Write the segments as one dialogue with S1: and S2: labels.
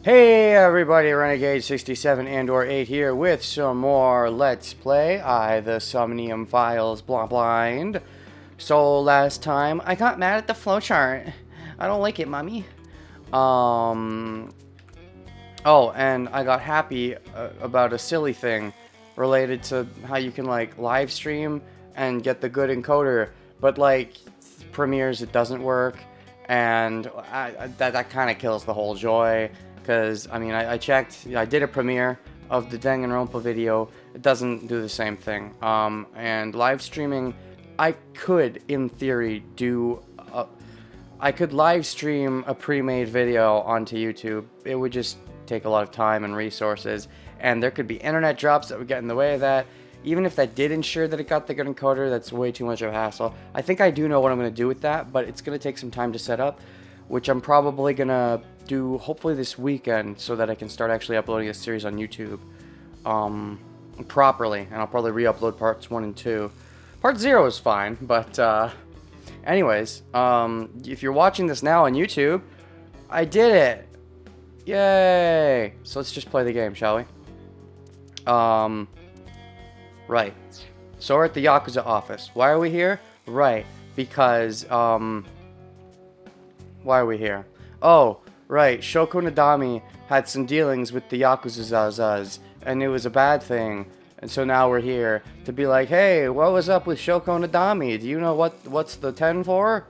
S1: Hey everybody, Renegade 67 and or 8 here with some more Let's Play. The Somnium Files blind. So last time, I got mad at the flowchart. I don't like it, mommy. Oh, and I got happy about a silly thing related to how you can like live stream and get the good encoder, but like Premieres it doesn't work, and that kind of kills the whole joy. Because, I mean, I checked, I did a premiere of the Danganronpa video, it doesn't do the same thing. And live streaming, I could, in theory, I could live stream a pre-made video onto YouTube. It would just take a lot of time and resources, and there could be internet drops that would get in the way of that. Even if that did ensure that it got the good encoder, that's way too much of a hassle. I think I do know what I'm going to do with that, but it's going to take some time to set up, which I'm probably going to do hopefully this weekend so that I can start actually uploading this series on YouTube properly, and I'll probably re-upload parts 1 and 2. Part 0 is fine, but anyways, if you're watching this now on YouTube, I did it! Yay! So let's just play the game, shall we? Right. So we're at the Yakuza office. Why are we here? Right, because, why are we here? Oh, right, Shoko Nadami had some dealings with the Yakuza, and it was a bad thing. And so now we're here to be like, hey, what was up with Shoko Nadami? Do you know what's the 10 for?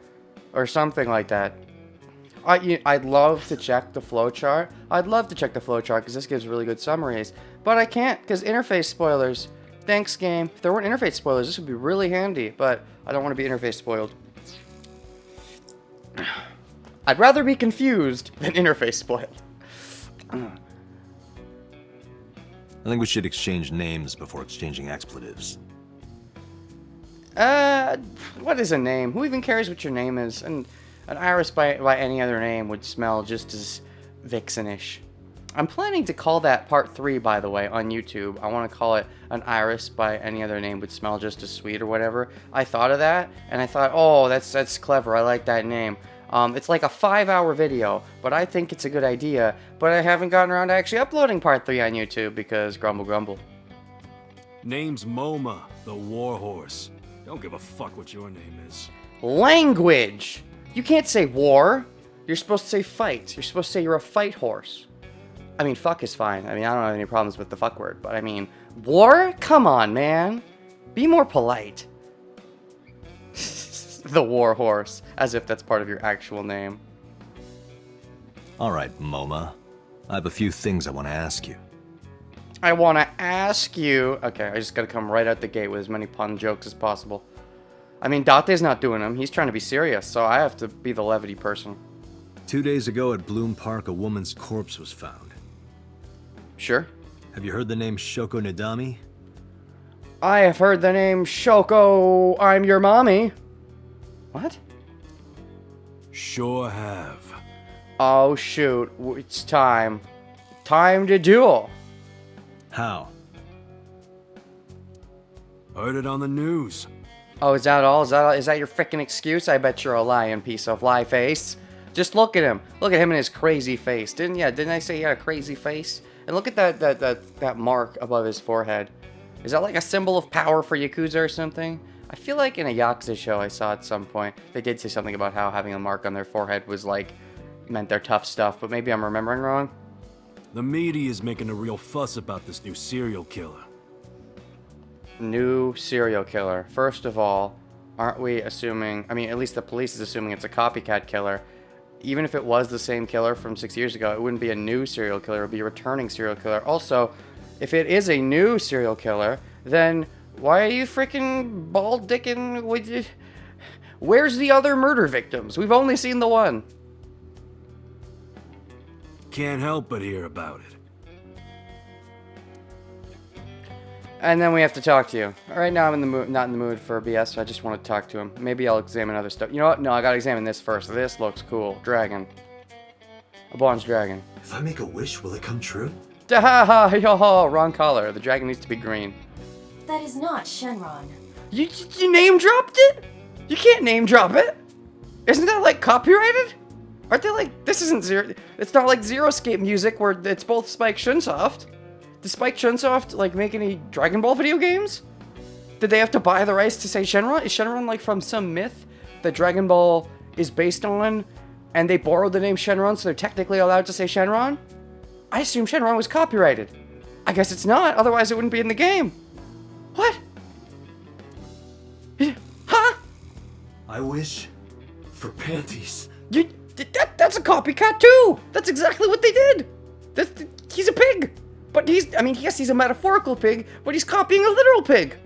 S1: Or something like that. I'd love to check the flowchart. I'd love to check the flowchart because this gives really good summaries. But I can't because interface spoilers. Thanks, game. If there weren't interface spoilers, this would be really handy. But I don't want to be interface spoiled. I'd rather be confused than interface spoiled.
S2: I think we should exchange names before exchanging expletives.
S1: What is a name? Who even cares what your name is? And an iris by any other name would smell just as vixenish. I'm planning to call that part 3, by the way, on YouTube. I want to call it an iris by any other name would smell just as sweet or whatever. I thought of that, and I thought, oh, that's clever. I like that name. It's like a 5-hour video, but I think it's a good idea. But I haven't gotten around to actually uploading part 3 on YouTube because grumble grumble.
S3: Name's Moma, the Warhorse. Don't give a fuck what your name is.
S1: Language! You can't say war. You're supposed to say fight. You're supposed to say you're a fight horse. I mean, fuck is fine. I mean, I don't have any problems with the fuck word, but I mean, war? Come on, man. Be more polite. The Warhorse, as if that's part of your actual name.
S2: Alright, Moma. I have a few things I want to ask you.
S1: I want to ask you... Okay, I just gotta come right out the gate with as many pun jokes as possible. I mean, Date's not doing them. He's trying to be serious, so I have to be the levity person.
S2: 2 days ago at Bloom Park, a woman's corpse was found.
S1: Sure.
S2: Have you heard the name Shoko Nadami?
S1: I have heard the name Shoko, I'm your mommy. What?
S3: Sure have.
S1: Oh shoot, it's time. Time to duel.
S2: How?
S3: Heard it on the news.
S1: Oh, is that all? Is that your frickin' excuse? I bet you're a lying piece of lie face. Just look at him. Look at him and his crazy face. Didn't I say he had a crazy face? And look at that mark above his forehead. Is that like a symbol of power for Yakuza or something? I feel like in a Yakuza show I saw at some point, they did say something about how having a mark on their forehead was like, meant they're tough stuff, but maybe I'm remembering wrong.
S3: The media is making a real fuss about this new serial killer.
S1: New serial killer. First of all, aren't we assuming, I mean, at least the police is assuming it's a copycat killer. Even if it was the same killer from 6 years ago, it wouldn't be a new serial killer, it would be a returning serial killer. Also, if it is a new serial killer, then why are you freaking bald-dicking with you? Where's the other murder victims? We've only seen the one.
S3: Can't help but hear about it.
S1: And then we have to talk to you. Right now I'm in the mood, not in the mood for BS, so I just want to talk to him. Maybe I'll examine other stuff. You know what? No, I gotta examine this first. This looks cool. Dragon. A bronze dragon.
S2: If I make a wish, will it come true?
S1: Da-ha-ha-yo-ho! Wrong color. The dragon needs to be green.
S4: That is not Shenron.
S1: You name dropped it? You can't name drop it. Isn't that like copyrighted? Aren't they like, this isn't Zero, it's not like Zero Escape music where it's both Spike Chunsoft. Does Spike Chunsoft, like, make any Dragon Ball video games? Did they have to buy the rights to say Shenron? Is Shenron, like, from some myth that Dragon Ball is based on, and they borrowed the name Shenron, so they're technically allowed to say Shenron? I assume Shenron was copyrighted. I guess it's not, otherwise it wouldn't be in the game. What? Huh?
S3: I wish for panties.
S1: That's a copycat too! That's exactly what they did! He's a pig! But yes, he's a metaphorical pig, but he's copying a literal pig!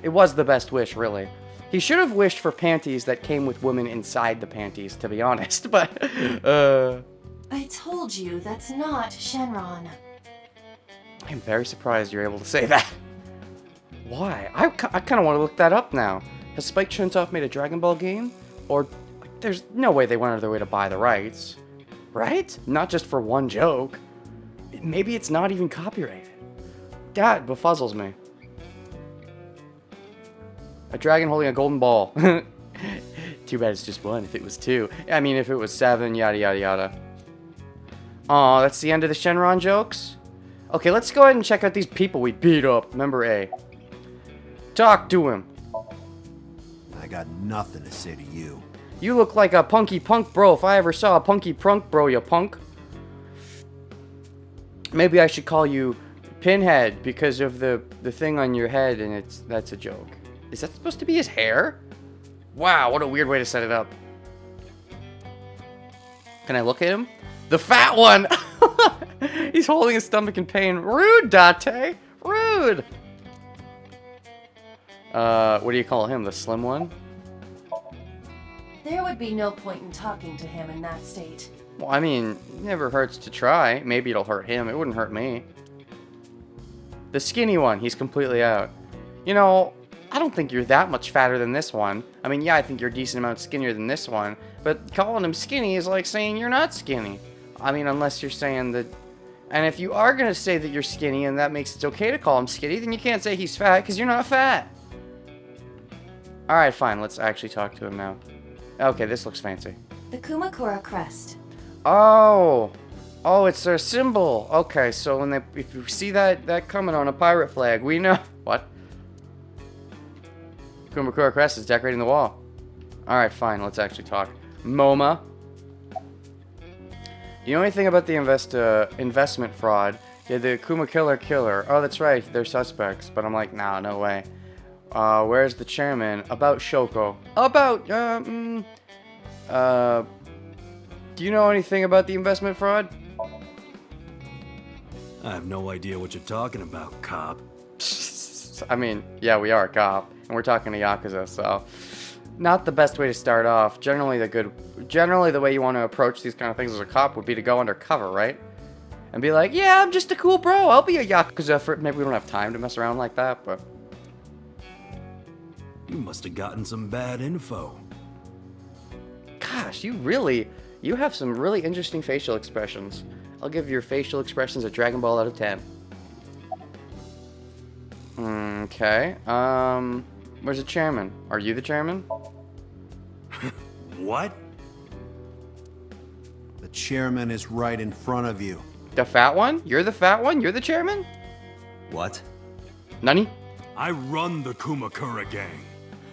S1: It was the best wish, really. He should have wished for panties that came with women inside the panties, to be honest, but,
S4: I told you that's not Shenron.
S1: I'm very surprised you're able to say that. Why? I kind of want to look that up now. Has Spike Chunsoft made a Dragon Ball game? Or, there's no way they went out of their way to buy the rights. Right? Not just for one joke. Maybe it's not even copyrighted. That befuzzles me. A dragon holding a golden ball. Too bad it's just one if it was two. I mean, if it was 7, yada yada yada. Aw, that's the end of the Shenron jokes? Okay, let's go ahead and check out these people we beat up. Member A. Talk to him.
S5: I got nothing to say to you.
S1: You look like a punky punk bro if I ever saw a punky prunk bro, you punk. Maybe I should call you Pinhead because of the thing on your head, and that's a joke. Is that supposed to be his hair? Wow, what a weird way to set it up. Can I look at him? The fat one! He's holding his stomach in pain. Rude, Date! Rude! What do you call him? The slim one?
S4: There would be no point in talking to him in that state.
S1: Well, I mean, it never hurts to try. Maybe it'll hurt him. It wouldn't hurt me. The skinny one, he's completely out. You know, I don't think you're that much fatter than this one. I mean, yeah, I think you're a decent amount skinnier than this one. But calling him skinny is like saying you're not skinny. I mean, unless you're saying that... And if you are going to say that you're skinny and that makes it okay to call him skinny, then you can't say he's fat because you're not fat. Alright, fine. Let's actually talk to him now. Okay, this looks fancy.
S4: The Kumakura crest.
S1: Oh! Oh, it's their symbol. Okay, so when if you see that coming on a pirate flag, we know... What? Kumakura crest is decorating the wall. Alright, fine. Let's actually talk. MoMA. Do you know anything about the investment fraud? Yeah, the Killer. Oh, that's right. They're suspects. But I'm like, nah, no way. Where's the chairman? About Shoko. About, do you know anything about the investment fraud?
S3: I have no idea what you're talking about, cop.
S1: I mean, yeah, we are a cop, and we're talking to Yakuza, so... Not the best way to start off. Generally, the way you want to approach these kind of things as a cop would be to go undercover, right? And be like, yeah, I'm just a cool bro. I'll be a Yakuza for... Maybe we don't have time to mess around like that, but...
S3: You must have gotten some bad info.
S1: Gosh, you have some really interesting facial expressions. I'll give your facial expressions a Dragon Ball out of 10. Okay, where's the chairman? Are you the chairman?
S3: What?
S5: The chairman is right in front of you.
S1: The fat one? You're the fat one? You're the chairman?
S2: What?
S1: Nani?
S3: I run the Kumakura gang.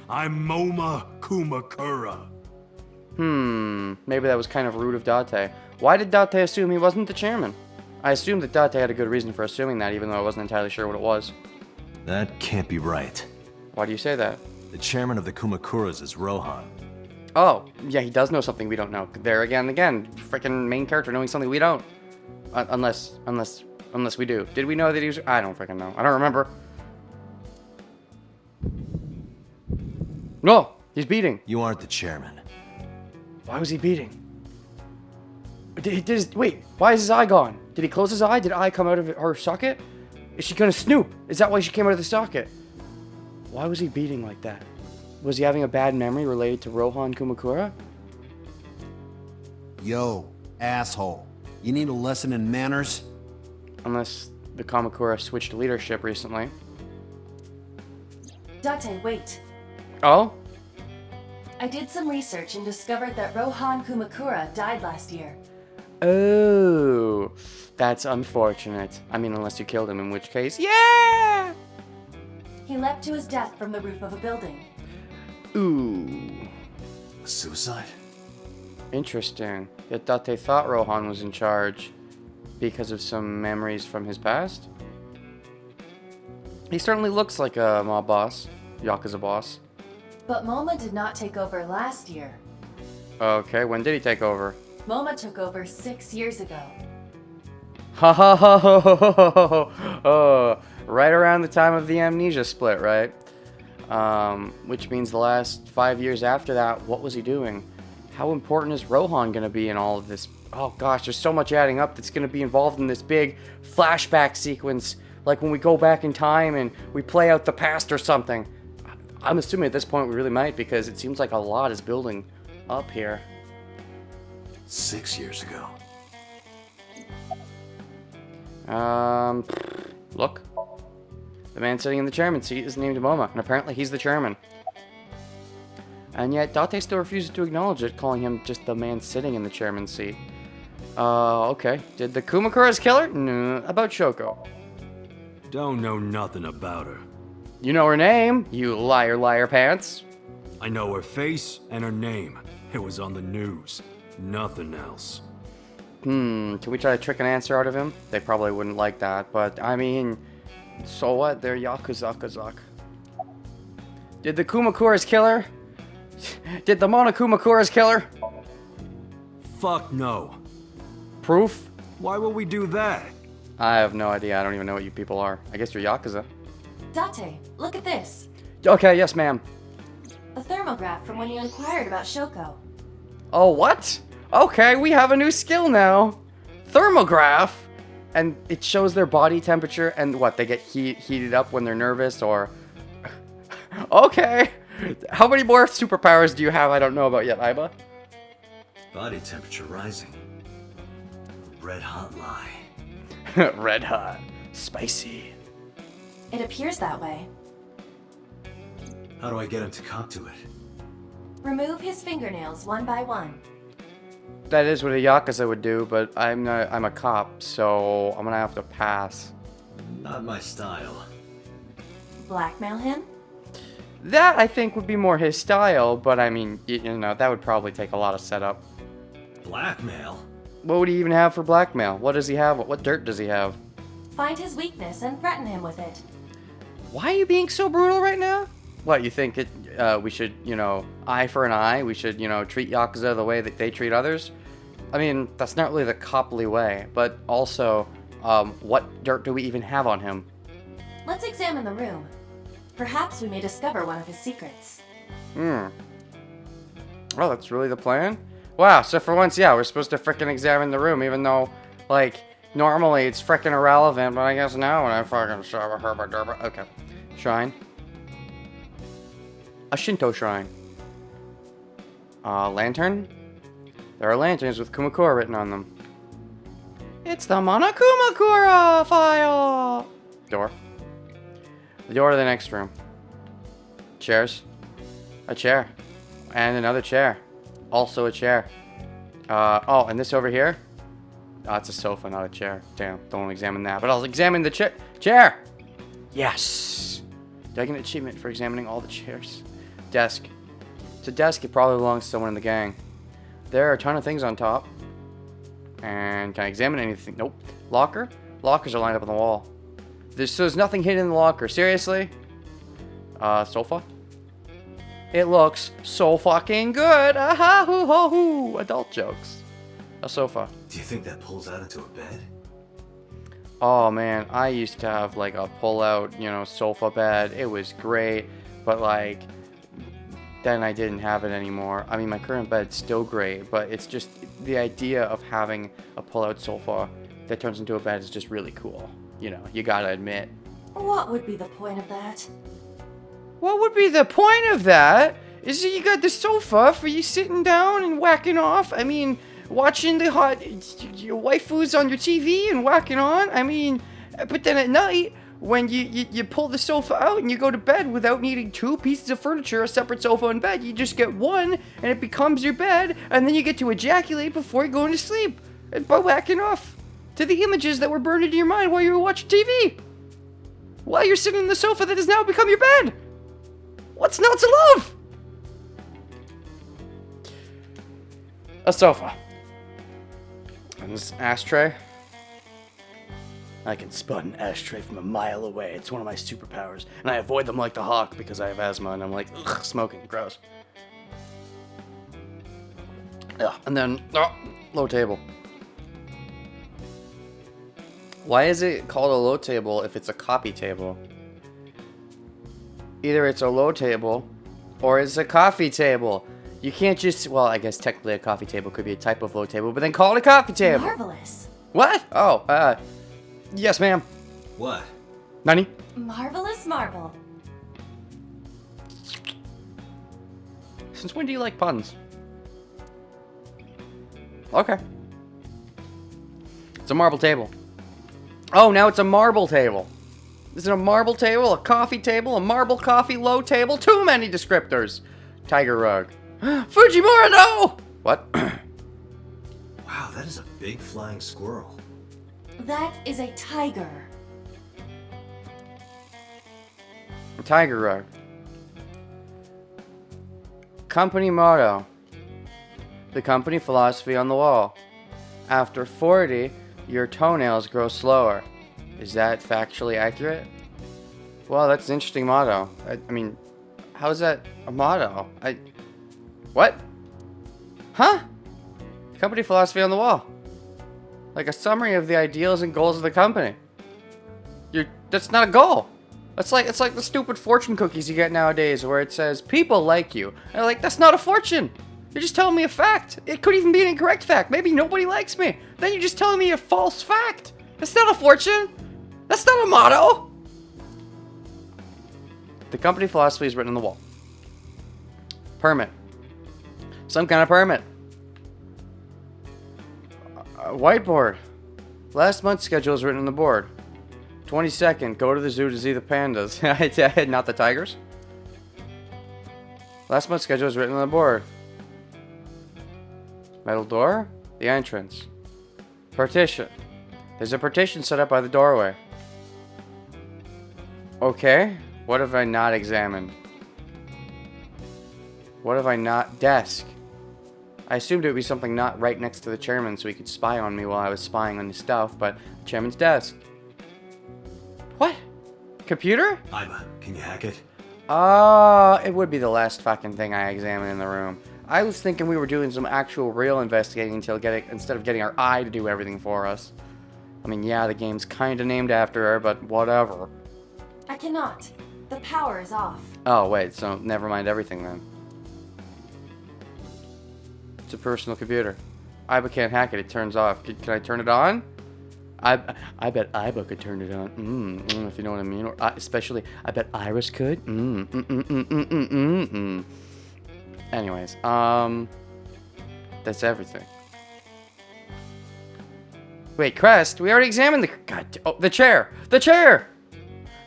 S3: I'm MoMA Kumakura.
S1: Maybe that was kind of rude of Date. Why did Date assume he wasn't the chairman? I assumed that Date had a good reason for assuming that, even though I wasn't entirely sure what it was.
S2: That can't be right.
S1: Why do you say that?
S2: The chairman of the Kumakuras is Rohan.
S1: Oh, yeah, he does know something we don't know. There again, freaking main character knowing something we don't. Unless we do. Did we know that he was... I don't freaking know. I don't remember. No! He's beating.
S2: You aren't the chairman.
S1: Why was he beating? Wait, why is his eye gone? Did he close his eye? Did eye come out of her socket? Is she gonna snoop? Is that why she came out of the socket? Why was he beating like that? Was he having a bad memory related to Rohan Kumakura?
S5: Yo, asshole. You need a lesson in manners?
S1: Unless the Kamakura switched leadership recently.
S4: Date, wait.
S1: Oh?
S4: I did some research and discovered that Rohan Kumakura died last year.
S1: Oh, that's unfortunate. I mean, unless you killed him, in which case, yeah!
S4: He leapt to his death from the roof of a building.
S1: Ooh,
S2: Suicide?
S1: interesting. I thought they thought Rohan was in charge because of some memories from his past. He certainly looks like a mob boss, Yakuza boss.
S4: But MoMA did not take over last year.
S1: Okay, when did he take over?
S4: MoMA took over 6 years ago.
S1: Ha ha ha ha ha ha ha. Oh, right around the time of the amnesia split, right? Which means the last 5 years after that, what was he doing? How important is Rohan gonna be in all of this? Oh gosh, there's so much adding up that's gonna be involved in this big flashback sequence. Like when we go back in time and we play out the past or something. I'm assuming at this point we really might, because it seems like a lot is building up here.
S2: 6 years ago.
S1: Look. The man sitting in the chairman's seat is named Moma, and apparently he's the chairman. And yet, Date still refuses to acknowledge it, calling him just the man sitting in the chairman's seat. Okay. Did the Kumakura's kill her? No. About Shoko.
S3: Don't know nothing about her.
S1: You know her name, you liar pants.
S3: I know her face and her name. It was on the news. Nothing else.
S1: Can we try to trick an answer out of him? They probably wouldn't like that, but I mean, so what? They're Yakuza-kazak. Did the Kumakura's kill her? Did the Monokumakura's kill her?
S3: Fuck no.
S1: Proof?
S3: Why would we do that?
S1: I have no idea. I don't even know what you people are. I guess you're Yakuza.
S4: Date, look at this.
S1: Okay, yes, ma'am.
S4: A thermograph from when you inquired about Shoko.
S1: Oh, what? Okay, we have a new skill now. Thermograph. And it shows their body temperature and what, they get heated up when they're nervous or... Okay. How many more superpowers do you have I don't know about yet, Aiba?
S2: Body temperature rising. Red hot lie.
S1: Red hot. Spicy.
S4: It appears that way.
S2: How do I get him to cop to it?
S4: Remove his fingernails one by one.
S1: That is what a Yakuza would do, but I'm a cop, so I'm gonna have to pass.
S2: Not my style.
S4: Blackmail him?
S1: That, I think, would be more his style, but I mean, you know, that would probably take a lot of setup.
S2: Blackmail?
S1: What would he even have for blackmail? What does he have? What dirt does he have?
S4: Find his weakness and threaten him with it.
S1: Why are you being so brutal right now? What, you think we should, you know, eye for an eye? We should, you know, treat Yakuza the way that they treat others? I mean, that's not really the coply way, but also, what dirt do we even have on him?
S4: Let's examine the room. Perhaps we may discover one of his secrets.
S1: Oh, that's really the plan? Wow, so for once, yeah, we're supposed to frickin' examine the room, even though, like, normally it's frickin' irrelevant, but I guess now when I fucking shove herba derba. Okay. Shrine. A Shinto shrine. Lantern? There are lanterns with Kumakura written on them. It's the Monokumakura file! Door. The door to the next room. Chairs. A chair. And another chair. Also a chair. Oh, and this over here? Oh, it's a sofa, not a chair. Damn, don't examine that. But I'll examine the chair! Yes! Did I get an achievement for examining all the chairs? Desk. It's a desk. It probably belongs to someone in the gang. There are a ton of things on top. And can I examine anything? Nope. Locker? Lockers are lined up on the wall. There's nothing hidden in the locker. Seriously? Sofa? It looks so fucking good. Aha, hoo, ho, hoo. Adult jokes. A sofa.
S2: Do you think that pulls out into a bed?
S1: Oh man, I used to have like a pull-out, you know, sofa bed. It was great, but like, then I didn't have it anymore. I mean, my current bed's still great, but it's just the idea of having a pull-out sofa that turns into a bed is just really cool. You know, you gotta admit.
S4: What would be the point of that?
S1: What would be the point of that? Is that you got the sofa for you sitting down and whacking off? I mean, watching the hot your waifus on your TV and whacking on? I mean, but then at night, when you pull the sofa out and you go to bed without needing two pieces of furniture, a separate sofa and bed. You just get one, and it becomes your bed, and then you get to ejaculate before going to sleep, and by whacking off to the images that were burned into your mind while you were watching TV. While you're sitting on the sofa that has now become your bed. What's not to love? A sofa. And this ashtray. I can spot an ashtray from a mile away. It's one of my superpowers. And I avoid them like the hawk because I have asthma and I'm like, ugh, smoking, gross. Yeah, and then, low table. Why is it called a low table if it's a coffee table? Either it's a low table or it's a coffee table. You can't just, well, I guess technically a coffee table could be a type of low table, but then call it a coffee table.
S4: Marvelous.
S1: What? Oh, yes, ma'am.
S2: What?
S1: Nani?
S4: Marvelous marble.
S1: Since when do you like puns? Okay. It's a marble table. Oh, now it's a marble table. Is it a marble table, a coffee table, a marble coffee low table? Too many descriptors. Tiger rug. Fujimura, no! What?
S2: Wow, that is a big flying squirrel.
S4: That is a tiger.
S1: A tiger rug. Company motto. The company philosophy on the wall. After 40, your toenails grow slower. Is that factually accurate? Well, that's an interesting motto. I mean, how is that a motto? What? Huh? Company philosophy on the wall. Like a summary of the ideals and goals of the company. That's not a goal. It's like the stupid fortune cookies you get nowadays where it says, people like you. And I'm like, that's not a fortune. You're just telling me a fact. It could even be an incorrect fact. Maybe nobody likes me. Then you're just telling me a false fact. That's not a fortune. That's not a motto. The company philosophy is written on the wall. Permit. Some kind of permit. Whiteboard. Last month's schedule is written on the board. 22nd, go to the zoo to see the pandas. Not the tigers. Last month's schedule is written on the board. Metal door. The entrance. Partition. There's a partition set up by the doorway. Okay. What have I not examined? What have I not... Desk. I assumed it would be something not right next to the chairman so he could spy on me while I was spying on his stuff, but the chairman's desk. What? Computer?
S2: Iba, can you hack it?
S1: It would be the last fucking thing I examined in the room. I was thinking we were doing some actual real investigating instead of getting our eye to do everything for us. I mean, yeah, the game's kinda named after her, but whatever.
S4: I cannot. The power is off.
S1: Oh, wait, so never mind everything then. It's a personal computer. Iba can't hack it, it turns off. Can I turn it on? I bet Iba could turn it on. If you know what I mean. Or especially, I bet Iris could. Anyways, that's everything. Wait, Crest, we already examined the chair. The chair!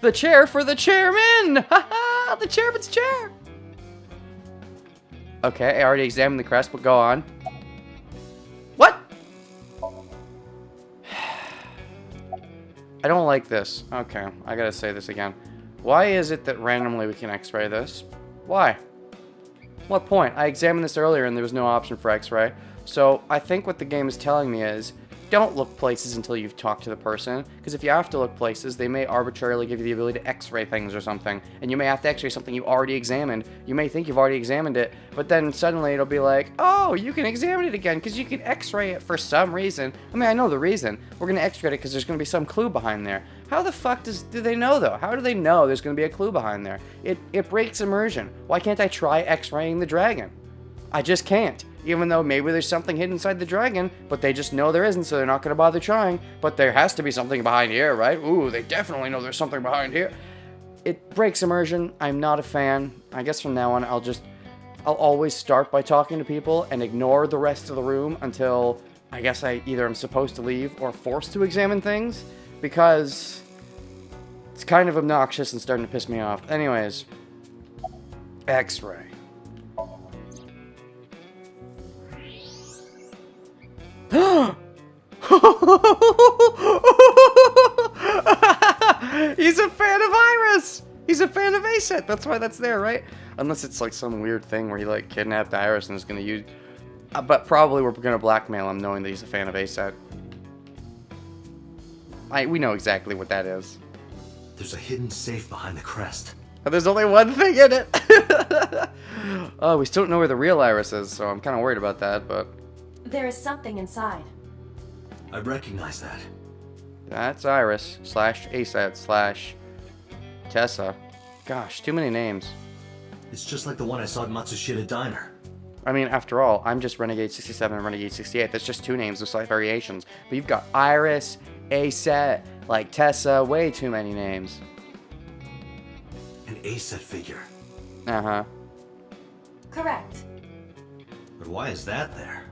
S1: The chair for the chairman! Haha, the chairman's chair! Okay, I already examined the crest, but go on. What? I don't like this. Okay, I gotta say this again. Why is it that randomly we can x-ray this? Why? What point? I examined this earlier and there was no option for x-ray. So I think what the game is telling me is, don't look places until you've talked to the person, because if you have to look places, they may arbitrarily give you the ability to x-ray things or something, and you may have to x-ray something you already examined. You may think you've already examined it, but then suddenly it'll be like, oh, you can examine it again, because you can x-ray it for some reason. I mean, I know the reason. We're going to x-ray it because there's going to be some clue behind there. How the fuck do they know, though? How do they know there's going to be a clue behind there? It breaks immersion. Why can't I try x-raying the dragon? I just can't. Even though maybe there's something hidden inside the dragon, but they just know there isn't, so they're not going to bother trying. But there has to be something behind here, right? Ooh, they definitely know there's something behind here. It breaks immersion. I'm not a fan. I guess from now on, I'll always start by talking to people and ignore the rest of the room until I guess I either am supposed to leave or forced to examine things. Because It's kind of obnoxious and starting to piss me off. Anyways. X-ray. He's a fan of Iris! He's a fan of ASET. That's why that's there, right? Unless it's like some weird thing where he like kidnapped Iris and is gonna use... but probably we're gonna blackmail him knowing that he's a fan of ASET. We know exactly what that is.
S2: There's a hidden safe behind the crest.
S1: But there's only one thing in it! Oh, we still don't know where the real Iris is, so I'm kind of worried about that, but...
S4: There is something inside.
S2: I recognize that.
S1: That's Iris, / ASET, / Tessa. Gosh, too many names.
S2: It's just like the one I saw at Matsushita Diner.
S1: I mean, after all, I'm just Renegade 67 and Renegade 68. That's just 2 names with slight variations. But you've got Iris, ASET, like Tessa, way too many names.
S2: An ASET figure.
S1: Uh-huh.
S4: Correct.
S2: But why is that there?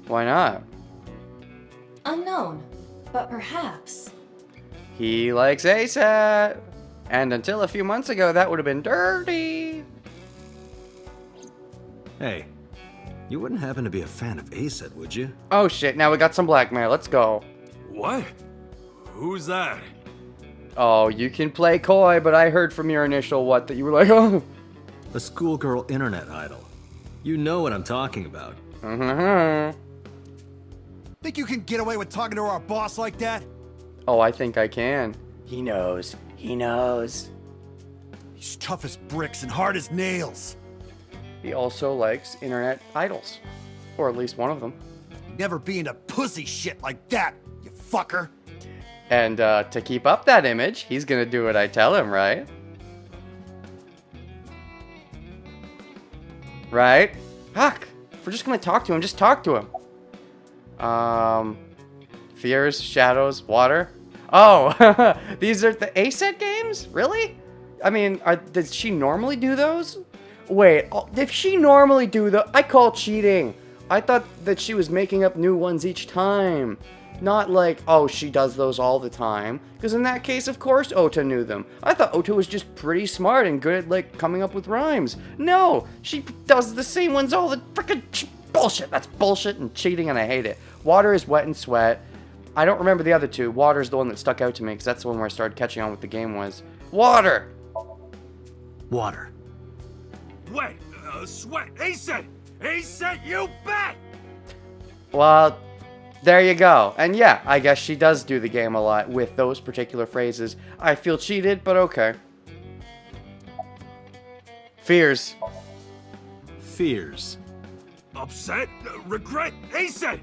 S1: Why not?
S4: Unknown, but perhaps.
S1: He likes ASET! And until a few months ago, that would have been dirty!
S2: Hey, you wouldn't happen to be a fan of ASET, would you?
S1: Oh shit, now we got some blackmail. Let's go.
S3: What? Who's that?
S1: Oh, you can play coy, but I heard from your initial what that you were like, oh.
S2: A schoolgirl internet idol. You know what I'm talking about.
S1: Mm-hmm.
S5: Think you can get away with talking to our boss like that?
S1: Oh, I think I can. He knows. He knows.
S5: He's tough as bricks and hard as nails.
S1: He also likes internet idols. Or at least one of them.
S5: Never be into pussy shit like that, you fucker.
S1: And to keep up that image, he's gonna do what I tell him, right? Right? Fuck! If we're just gonna talk to him, just talk to him. Fears, shadows, water. Oh, these are the ASET games? Really? I mean, does she normally do those? Wait, if she normally do I call cheating. I thought that she was making up new ones each time. Not like, oh, she does those all the time. Because in that case, of course, Ota knew them. I thought Ota was just pretty smart and good at, like, coming up with rhymes. No, she does the same ones all the frickin' bullshit. That's bullshit and cheating, and I hate it. Water is wet and sweat. I don't remember the other two. Water's the one that stuck out to me, because that's the one where I started catching on what the game was. Water!
S2: Water.
S3: Wait, sweat, ASET! ASET, you bet!
S1: Well, there you go. And yeah, I guess she does do the game a lot with those particular phrases. I feel cheated, but okay. Fears.
S2: Fears.
S3: Upset? Regret? ASET!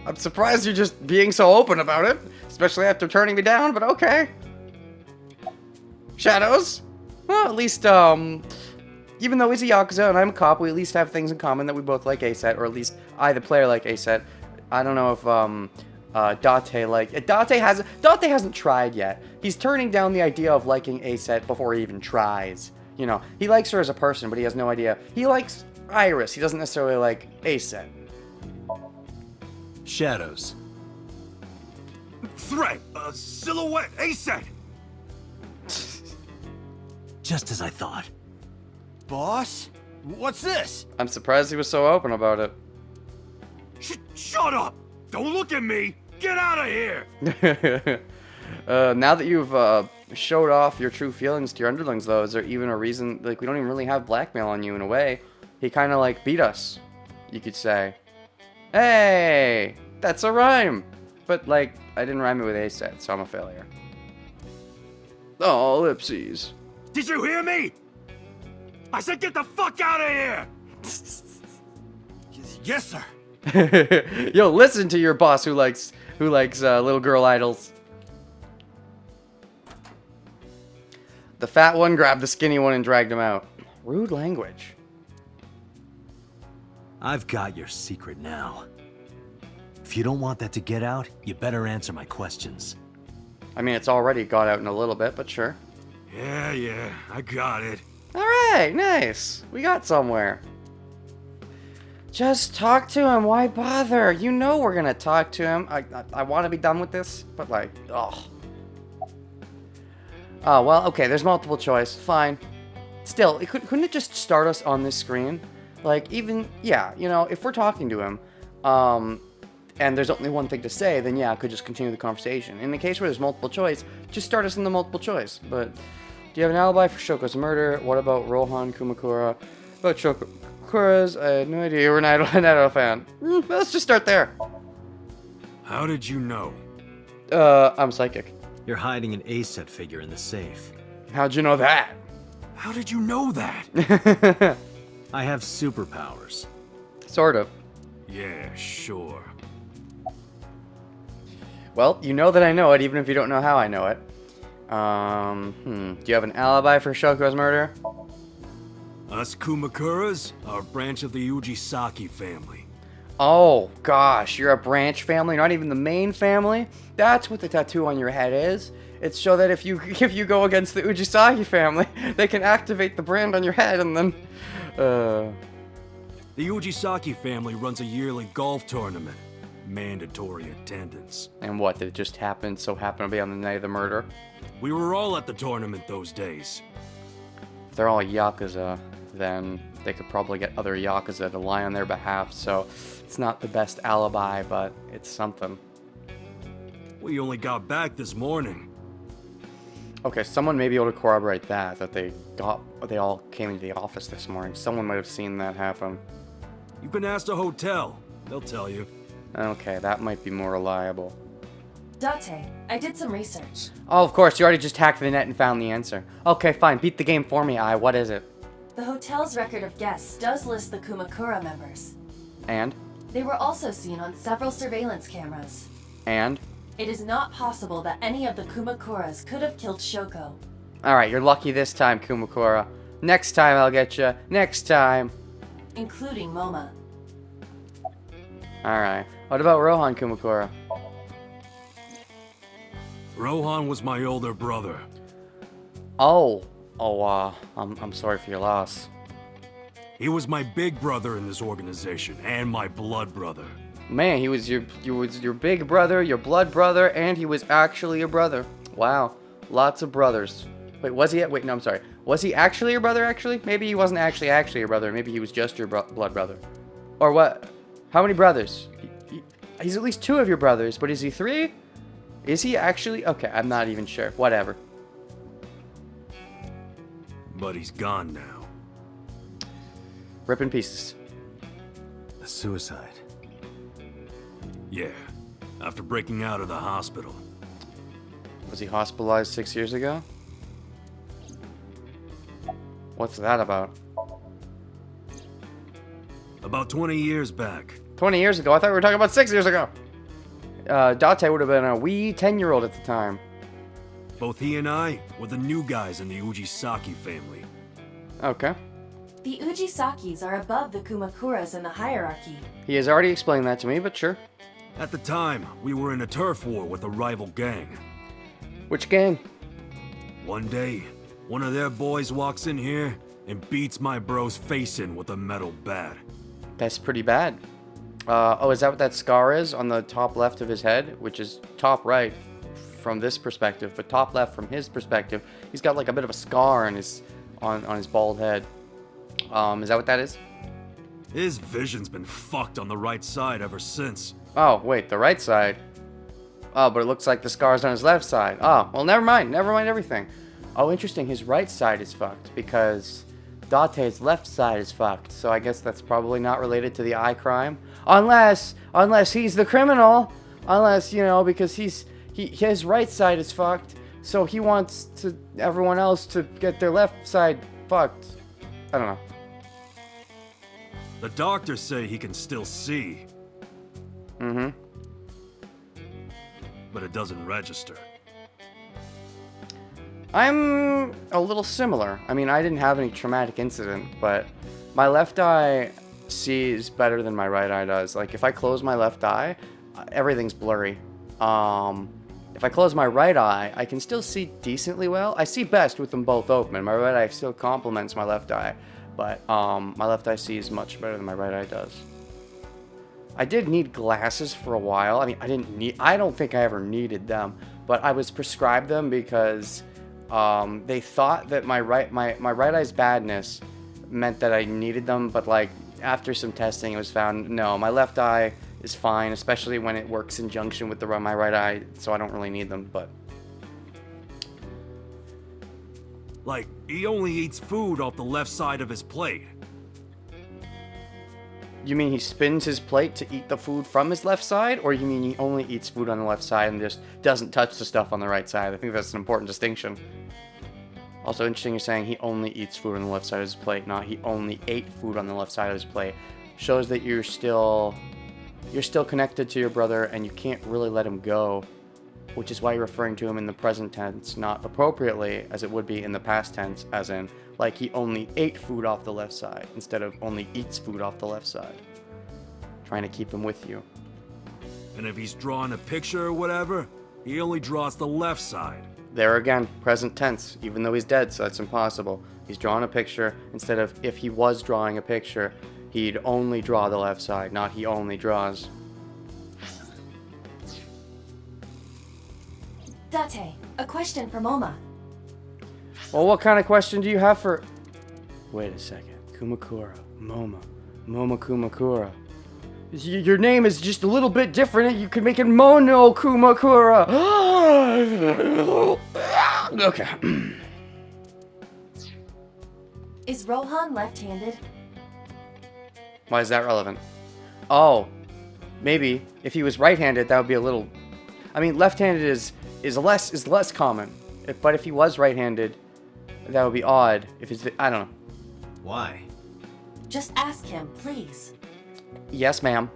S1: I'm surprised you're just being so open about it, especially after turning me down, but okay. Shadows? Well, at least, even though he's a Yakuza and I'm a cop, we at least have things in common that we both like ASET, or at least I, the player, like ASET. I don't know if, Date hasn't tried yet. He's turning down the idea of liking ASET before he even tries. You know, he likes her as a person, but he has no idea. He likes Iris. He doesn't necessarily like ASET.
S2: Shadows.
S3: Threat! Silhouette! ASET!
S2: Just as I thought.
S5: Boss? What's this?
S1: I'm surprised he was so open about it.
S3: Shut up! Don't look at me! Get out of here!
S1: Now that you've showed off your true feelings to your underlings, though, is there even a reason? Like, we don't even really have blackmail on you in a way. He kind of like beat us, you could say. Hey, that's a rhyme. But like, I didn't rhyme it with ASET, so I'm a failure. Oh, ellipses.
S3: Did you hear me? I said get the fuck out of here!
S5: Yes, sir.
S1: Yo, listen to your boss who likes little girl idols. The fat one grabbed the skinny one and dragged him out. Rude language.
S2: I've got your secret now. If you don't want that to get out, you better answer my questions.
S1: I mean, it's already got out in a little bit, but sure.
S3: Yeah, I got it.
S1: Alright, nice. We got somewhere. Just talk to him. Why bother? You know we're gonna talk to him. I want to be done with this, but like, ugh. Oh, well, okay, there's multiple choice. Fine. Still, couldn't it just start us on this screen? Like, even, yeah, you know, if we're talking to him, and there's only one thing to say, then yeah, I could just continue the conversation. In the case where there's multiple choice, just start us in the multiple choice. But, do you have an alibi for Shoko's murder? What about Rohan Kumakura? About Shokura's, I had no idea you were an Idol fan. Let's just start there.
S3: How did you know?
S1: I'm psychic.
S2: You're hiding an A-set figure in the safe.
S1: How'd you know that?
S3: How did you know that?
S2: I have superpowers.
S1: Sort of.
S3: Yeah, sure.
S1: Well, you know that I know it, even if you don't know how I know it. Do you have an alibi for Shoko's murder?
S3: Us Kumakuras are a branch of the Uchisaki family.
S1: Oh, gosh, you're a branch family, not even the main family? That's what the tattoo on your head is. It's so that if you go against the Uchisaki family, they can activate the brand on your head and then...
S3: The Uchisaki family runs a yearly golf tournament. Mandatory attendance.
S1: And what, did it just happen to be on the night of the murder?
S3: We were all at the tournament those days.
S1: If they're all Yakuza, then they could probably get other Yakuza to lie on their behalf, so it's not the best alibi, but it's something.
S3: We only got back this morning.
S1: Okay, someone may be able to corroborate that they all came into the office this morning. Someone might have seen that happen.
S3: You can ask the hotel. They'll tell you.
S1: Okay, that might be more reliable.
S4: Date, I did some research.
S1: Oh, of course, you already just hacked the net and found the answer. Okay, fine, beat the game for me, What is it?
S4: The hotel's record of guests does list the Kumakura members.
S1: And?
S4: They were also seen on several surveillance cameras.
S1: And?
S4: It is not possible that any of the Kumakuras could have killed Shoko.
S1: Alright, you're lucky this time, Kumakura. Next time I'll get you. Next time.
S4: Including Moma.
S1: Alright, what about Rohan Kumakura?
S3: Rohan was my older brother.
S1: I'm sorry for your loss.
S3: He was my big brother in this organization, and my blood brother.
S1: Man, he was your big brother, your blood brother, and he was actually your brother. Wow, lots of brothers. Wait, was he? Wait, no, I'm sorry. Was he actually your brother? Actually, maybe he wasn't actually your brother. Maybe he was just your blood brother. Or what? How many brothers? He's at least 2 of your brothers, but is he 3? Is he actually? Okay, I'm not even sure. Whatever.
S3: But he's gone now.
S1: Rip in pieces.
S2: A suicide.
S3: Yeah, after breaking out of the hospital.
S1: Was he hospitalized 6 years ago? What's that about?
S3: About 20 years back.
S1: 20 years ago? I thought we were talking about 6 years ago. Date would have been a wee 10-year-old at the time.
S3: Both he and I were the new guys in the Uchisaki family.
S1: Okay.
S4: The Ujisakis are above the Kumakuras in the hierarchy.
S1: He has already explained that to me, but sure.
S3: At the time, we were in a turf war with a rival gang.
S1: Which gang?
S3: One day, one of their boys walks in here and beats my bro's face in with a metal bat.
S1: That's pretty bad. Is that what that scar is on the top left of his head? Which is top right from this perspective, but top left from his perspective. He's got like a bit of a scar on his bald head. Is that what that is?
S3: His vision's been fucked on the right side ever since.
S1: Oh, wait, the right side. Oh, but it looks like the scar's on his left side. Oh, well, never mind everything. Oh, interesting, his right side is fucked because Date's left side is fucked. So I guess that's probably not related to the eye crime. Unless he's the criminal. Unless, because his right side is fucked. So he wants everyone else to get their left side fucked. I don't know.
S3: The doctors say he can still see.
S1: Mm-hmm.
S3: But it doesn't register.
S1: I'm a little similar. I mean, I didn't have any traumatic incident, but my left eye sees better than my right eye does. Like, if I close my left eye, everything's blurry. If I close my right eye, I can still see decently well. I see best with them both open. My right eye still complements my left eye, but my left eye sees much better than my right eye does. I did need glasses for a while. I mean, I don't think I ever needed them, but I was prescribed them because They thought that my right eye's badness meant that I needed them, but like after some testing, it was found no, my left eye is fine, especially when it works in junction with my right eye, so I don't really need them. But
S3: Like, he only eats food off the left side of his plate.
S1: you mean he spins his plate to eat the food from his left side, or you mean he only eats food on the left side and just doesn't touch the stuff on the right side? I think that's an important distinction. Also interesting, you're saying he only eats food on the left side of his plate, not he only ate food on the left side of his plate. Shows that you're still connected to your brother and you can't really let him go, which is why you're referring to him in the present tense, not appropriately as it would be in the past tense, as in like he only ate food off the left side instead of only eats food off the left side. Trying to keep him with you.
S3: And if he's drawing a picture or whatever, he only draws the left side.
S1: There again, present tense, even though he's dead, so that's impossible. He's drawing a picture instead of if he was drawing a picture, he'd only draw the left side, not he only draws.
S4: Date, a question for Moma.
S1: Well, what kind of question do you have for... Wait a second. Kumakura. Moma Kumakura. Your name is just a little bit different. You could make it Mono Kumakura. Okay.
S4: Is Rohan left-handed?
S1: Why is that relevant? Oh, maybe if he was right-handed, that would be a little... I mean, left-handed is less common. But if he was right-handed, that would be odd. If he's... I don't know.
S5: Why?
S4: Just ask him, please.
S1: Yes, ma'am.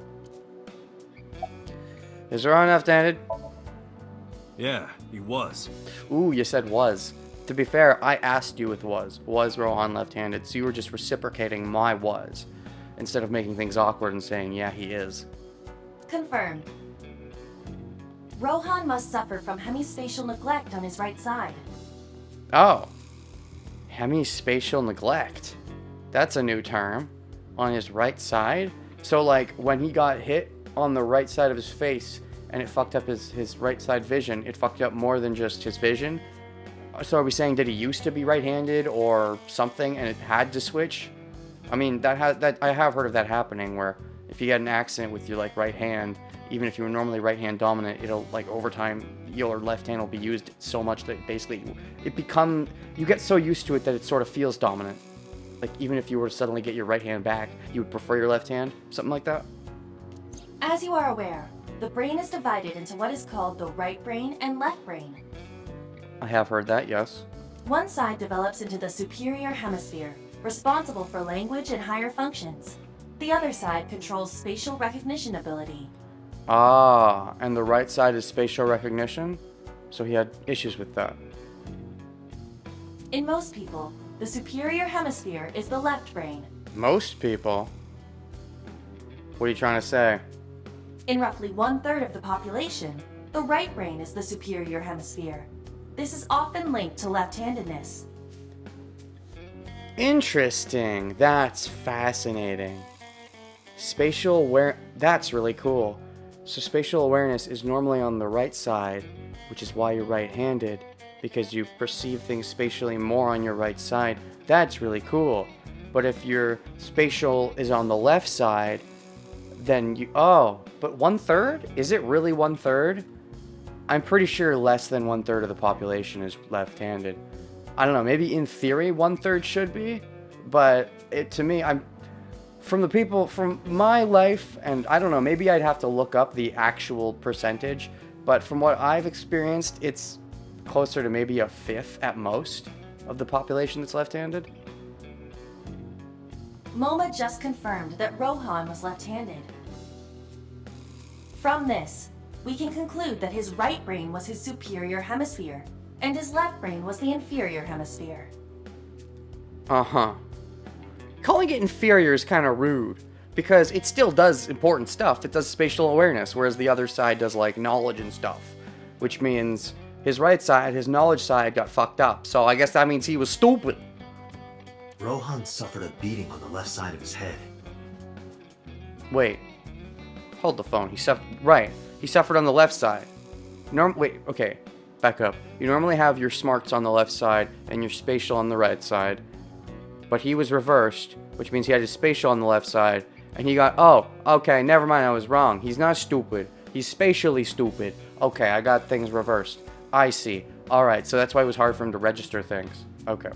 S1: Is Rohan left-handed?
S3: Yeah, he was.
S1: Ooh, you said was. To be fair, I asked you with was. Was Rohan left-handed? So you were just reciprocating my was, instead of making things awkward and saying, yeah, he is.
S4: Confirmed. Rohan must suffer from hemispatial neglect on his right side.
S1: Oh. Hemispatial neglect. That's a new term. On his right side? So, like, when he got hit on the right side of his face and it fucked up his right side vision, it fucked up more than just his vision? So are we saying that he used to be right-handed or something and it had to switch? I mean, I have heard of that happening, where if you get an accident with your, like, right hand, even if you were normally right-hand dominant, it'll, like, over time, your left hand will be used so much that basically you get so used to it that it sort of feels dominant. Like, even if you were to suddenly get your right hand back, you would prefer your left hand? Something like that?
S4: As you are aware, the brain is divided into what is called the right brain and left brain.
S1: I have heard that, yes.
S4: One side develops into the superior hemisphere, responsible for language and higher functions. The other side controls spatial recognition ability.
S1: Ah, and the right side is spatial recognition? So he had issues with that.
S4: In most people, the superior hemisphere is the left brain.
S1: Most people? What are you trying to say?
S4: In roughly 1/3 of the population, the right brain is the superior hemisphere. This is often linked to left-handedness.
S1: Interesting. That's fascinating. That's really cool. So spatial awareness is normally on the right side, which is why you're right-handed, because you perceive things spatially more on your right side. That's really cool. But if your spatial is on the left side, then but 1/3? Is it really 1/3? I'm pretty sure less than 1/3 of the population is left-handed. I don't know, maybe in theory 1/3 should be, but to me, from my life, and I don't know, maybe I'd have to look up the actual percentage, but from what I've experienced, it's closer to maybe 1/5 at most of the population that's left-handed.
S4: Moma just confirmed that Rohan was left-handed. From this, we can conclude that his right brain was his superior hemisphere, and his left brain was the inferior hemisphere.
S1: Uh-huh. Calling it inferior is kind of rude, because it still does important stuff. It does spatial awareness, whereas the other side does, like, knowledge and stuff, which means his right side, his knowledge side, got fucked up. So I guess that means he was stupid.
S2: Rohan suffered a beating on the left side of his head.
S1: Wait. Hold the phone. He suffered on the left side. Wait, okay. back up. You normally have your smarts on the left side and your spatial on the right side. But he was reversed, which means he had his spatial on the left side. And he got, oh, okay, never mind, I was wrong. He's not stupid. He's spatially stupid. Okay, I got things reversed. I see. Alright, so that's why it was hard for him to register things. Okay.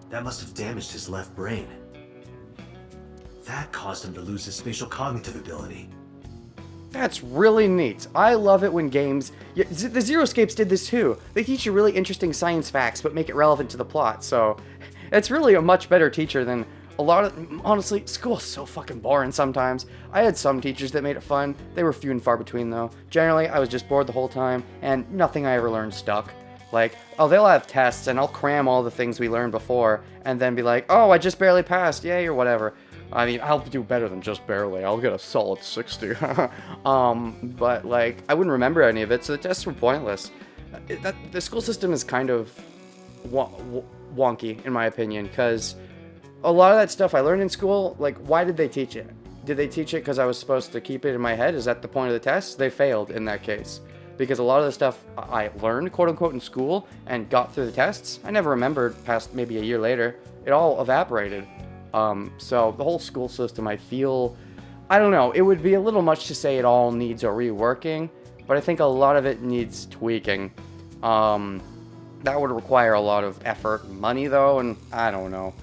S2: That must have damaged his left brain. That caused him to lose his spatial cognitive ability.
S1: That's really neat. I love it when games... Yeah, the Zeroscapes did this too. They teach you really interesting science facts, but make it relevant to the plot, so... It's really a much better teacher than a lot of... Honestly, school's so fucking boring sometimes. I had some teachers that made it fun. They were few and far between, though. Generally, I was just bored the whole time, and nothing I ever learned stuck. Like, oh, they'll have tests, and I'll cram all the things we learned before, and then be like, oh, I just barely passed, yay, or whatever. I mean, I'll do better than just barely. I'll get a solid 60. But, like, I wouldn't remember any of it, so the tests were pointless. The school system is kind of wonky, in my opinion, because a lot of that stuff I learned in school, like, why did they teach it? Did they teach it because I was supposed to keep it in my head? Is that the point of the test? They failed in that case. Because a lot of the stuff I learned, quote-unquote, in school and got through the tests, I never remembered past maybe a year later. It all evaporated. So the whole school system, I feel, I don't know, it would be a little much to say it all needs a reworking, but I think a lot of it needs tweaking. That would require a lot of effort and money, though, and I don't know.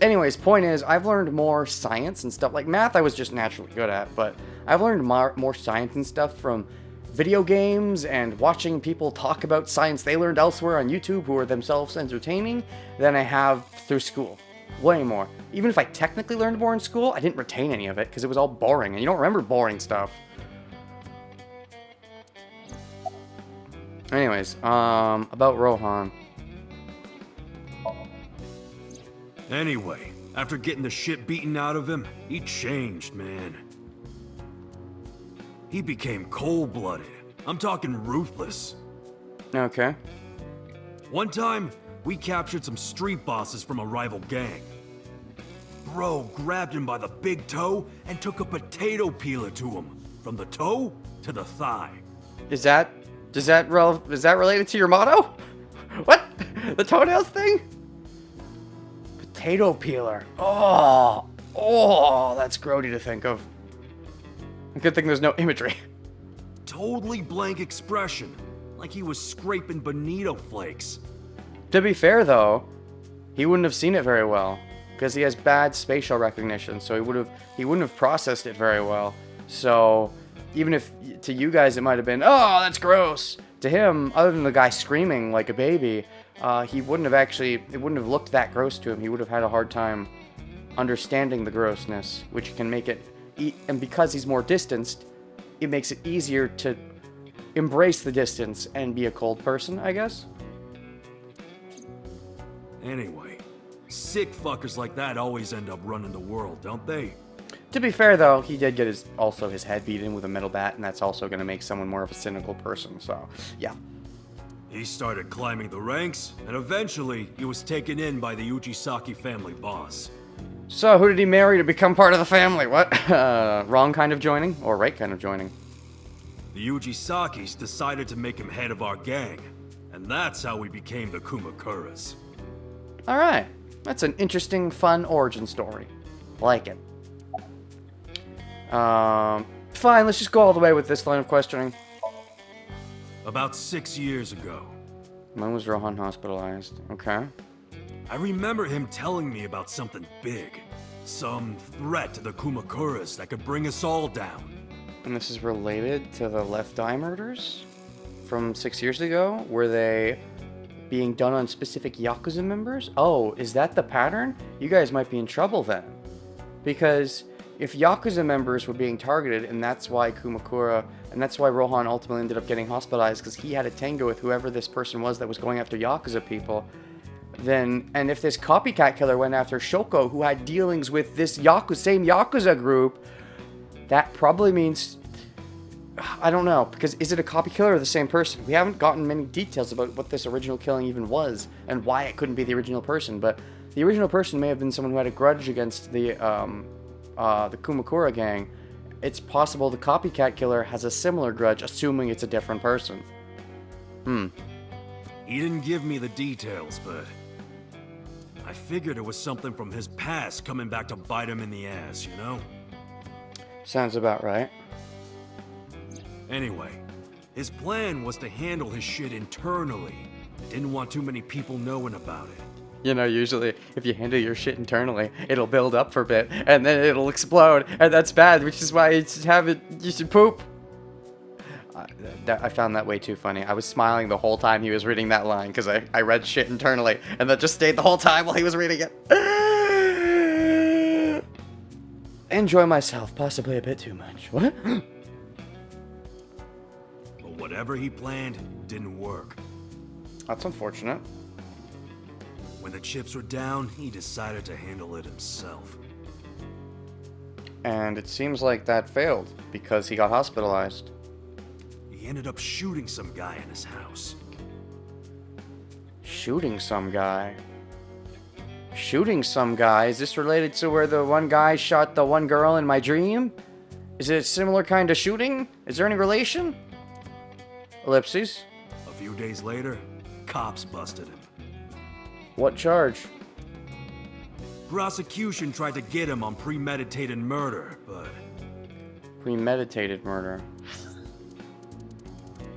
S1: Anyways, point is, I've learned more science and stuff. Like, math I was just naturally good at, but I've learned more science and stuff from video games and watching people talk about science they learned elsewhere on YouTube who are themselves entertaining than I have through school. Way more. Even if I technically learned more in school, I didn't retain any of it because it was all boring, and you don't remember boring stuff. Anyways, about Rohan.
S3: Anyway, after getting the shit beaten out of him, he changed, man. He became cold-blooded. I'm talking ruthless.
S1: Okay.
S3: One time, we captured some street bosses from a rival gang. Bro grabbed him by the big toe and took a potato peeler to him, from the toe to the thigh.
S1: Is that related to your motto? What? The toenails thing? Potato peeler. Oh, that's grody to think of. Good thing there's no imagery.
S3: Totally blank expression, like he was scraping bonito flakes.
S1: To be fair, though, he wouldn't have seen it very well because he has bad spatial recognition, so he wouldn't have processed it very well. So even if to you guys it might have been, oh, that's gross. To him, other than the guy screaming like a baby, it wouldn't have looked that gross to him. He would have had a hard time understanding the grossness, which can make it, and because he's more distanced, it makes it easier to embrace the distance and be a cold person, I guess.
S3: Anyway, sick fuckers like that always end up running the world, don't they?
S1: To be fair, though, he did get his head beat in with a metal bat, and that's also going to make someone more of a cynical person, so, yeah.
S3: He started climbing the ranks, and eventually, he was taken in by the Uchikoshi family boss.
S1: So, who did he marry to become part of the family? What? Wrong kind of joining? Or right kind of joining?
S3: The Uchikoshi's decided to make him head of our gang, and that's how we became the Kumakuras.
S1: Alright. That's an interesting, fun origin story. Like it. Fine, let's just go all the way with this line of questioning.
S3: About 6 years ago.
S1: When was Rohan hospitalized? Okay.
S3: I remember him telling me about something big. Some threat to the Kumakuras that could bring us all down.
S1: And this is related to the Left Eye murders? From 6 years ago? Were they being done on specific Yakuza members? Oh, is that the pattern? You guys might be in trouble then. Because if Yakuza members were being targeted, and that's why and that's why Rohan ultimately ended up getting hospitalized, because he had a tango with whoever this person was that was going after Yakuza people, then, and if this copycat killer went after Shoko, who had dealings with this same Yakuza group, that probably means, I don't know, because is it a copy killer or the same person? We haven't gotten many details about what this original killing even was, and why it couldn't be the original person, but the original person may have been someone who had a grudge against the Kumakura gang. It's possible the copycat killer has a similar grudge, assuming it's a different person.
S3: He didn't give me the details, but I figured it was something from his past coming back to bite him in the ass, you know?
S1: Sounds about right.
S3: Anyway, his plan was to handle his shit internally. Didn't want too many people knowing about it.
S1: You know, usually if you handle your shit internally, it'll build up for a bit, and then it'll explode, and that's bad, which is why you should poop. I found that way too funny. I was smiling the whole time he was reading that line, because I read shit internally, and that just stayed the whole time while he was reading it. Enjoy myself, possibly a bit too much. What?
S3: But whatever he planned didn't work.
S1: That's unfortunate.
S3: When the chips were down, he decided to handle it himself.
S1: And it seems like that failed, because he got hospitalized.
S3: He ended up shooting some guy in his house.
S1: Shooting some guy? Shooting some guy? Is this related to where the one guy shot the one girl in my dream? Is it a similar kind of shooting? Is there any relation? Ellipses.
S3: A few days later, cops busted him.
S1: What charge?
S3: Prosecution tried to get him on premeditated murder, but
S1: Premeditated murder.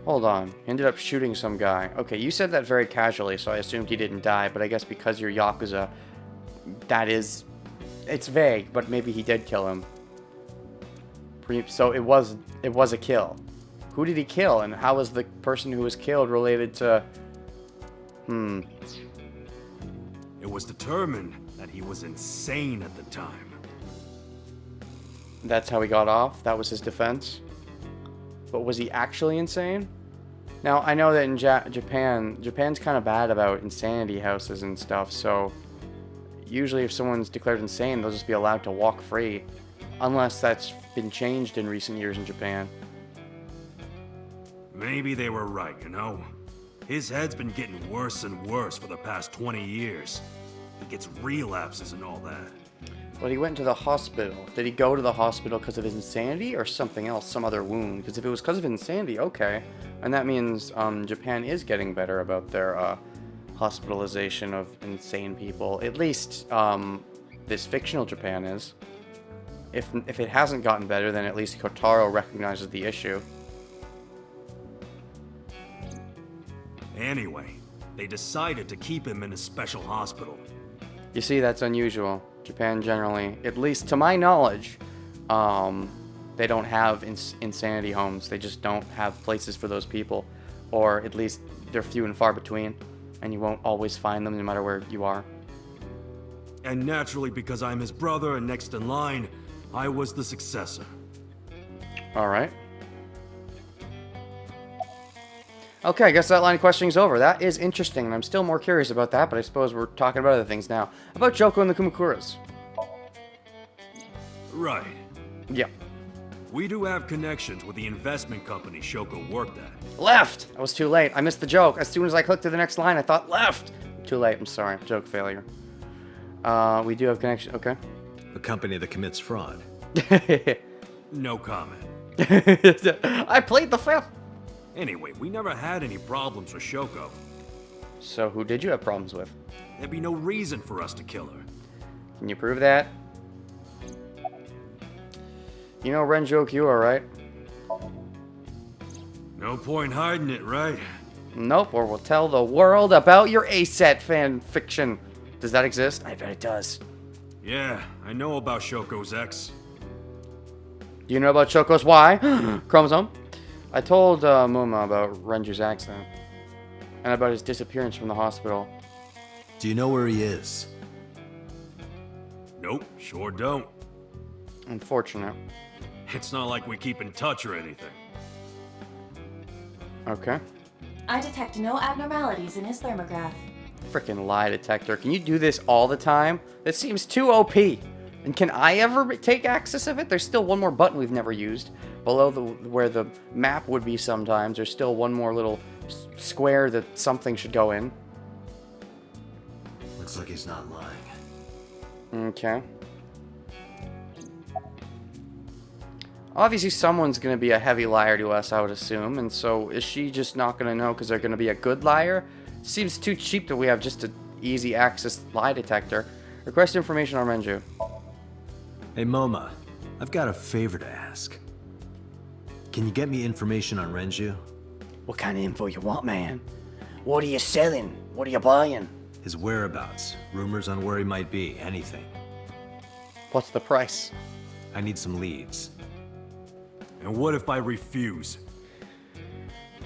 S1: Hold on. Ended up shooting some guy. Okay, you said that very casually, so I assumed he didn't die, but I guess because you're Yakuza, it's vague, but maybe he did kill him. So it was a kill. Who did he kill, and how was the person who was killed related to...
S3: it was determined that he was insane at the time.
S1: That's how he got off? That was his defense? But was he actually insane? Now, I know that in Japan's kind of bad about insanity houses and stuff, so usually if someone's declared insane, they'll just be allowed to walk free. Unless that's been changed in recent years in Japan.
S3: Maybe they were right, you know? His head's been getting worse and worse for the past 20 years. He gets relapses and all that.
S1: But he went to the hospital. Did he go to the hospital because of his insanity or something else, some other wound? Because if it was because of insanity, okay. And that means Japan is getting better about their hospitalization of insane people. At least this fictional Japan is. If it hasn't gotten better, then at least Kotaro recognizes the issue.
S3: Anyway, they decided to keep him in a special hospital.
S1: You see, that's unusual. Japan generally, at least to my knowledge, they don't have insanity homes. They just don't have places for those people. Or at least they're few and far between. And you won't always find them no matter where you are.
S3: And naturally, because I'm his brother and next in line, I was the successor.
S1: Alright. Okay, I guess that line of questioning's over. That is interesting, and I'm still more curious about that, but I suppose we're talking about other things now. About Joko and the Kumakuras.
S3: Right.
S1: Yeah.
S3: We do have connections with the investment company Shoko worked at.
S1: Left! I was too late. I missed the joke. As soon as I clicked to the next line, I thought left! Too late. I'm sorry. Joke failure. We do have connection. Okay.
S2: A company that commits fraud.
S3: No comment.
S1: I played the film.
S3: Anyway, we never had any problems with Shoko.
S1: So who did you have problems with?
S3: There'd be no reason for us to kill her.
S1: Can you prove that? You know Renjo Kyoa, right?
S3: No point hiding it, right?
S1: Nope, or we'll tell the world about your ASET fan fiction. Does that exist? I bet it does.
S3: Yeah, I know about Shoko's ex.
S1: Do you know about Choco's Y? Chromosome? I told Muma about Renju's accident. And about his disappearance from the hospital.
S2: Do you know where he is?
S3: Nope, sure don't.
S1: Unfortunate.
S3: It's not like we keep in touch or anything.
S1: Okay.
S4: I detect no abnormalities in his thermograph.
S1: Freaking lie detector. Can you do this all the time? This seems too OP. And can I ever take access of it? There's still one more button we've never used. Below where the map would be sometimes, there's still one more little square that something should go in.
S2: Looks like he's not lying.
S1: Okay. Obviously, someone's going to be a heavy liar to us, I would assume. And so, is she just not going to know because they're going to be a good liar? Seems too cheap that we have just an easy access lie detector. Request information on Renju.
S2: Hey, Moma. I've got a favor to ask. Can you get me information on Renju?
S1: What kind of info you want, man? What are you selling? What are you buying?
S2: His whereabouts, rumors on where he might be, anything.
S1: What's the price?
S2: I need some leads.
S3: And what if I refuse?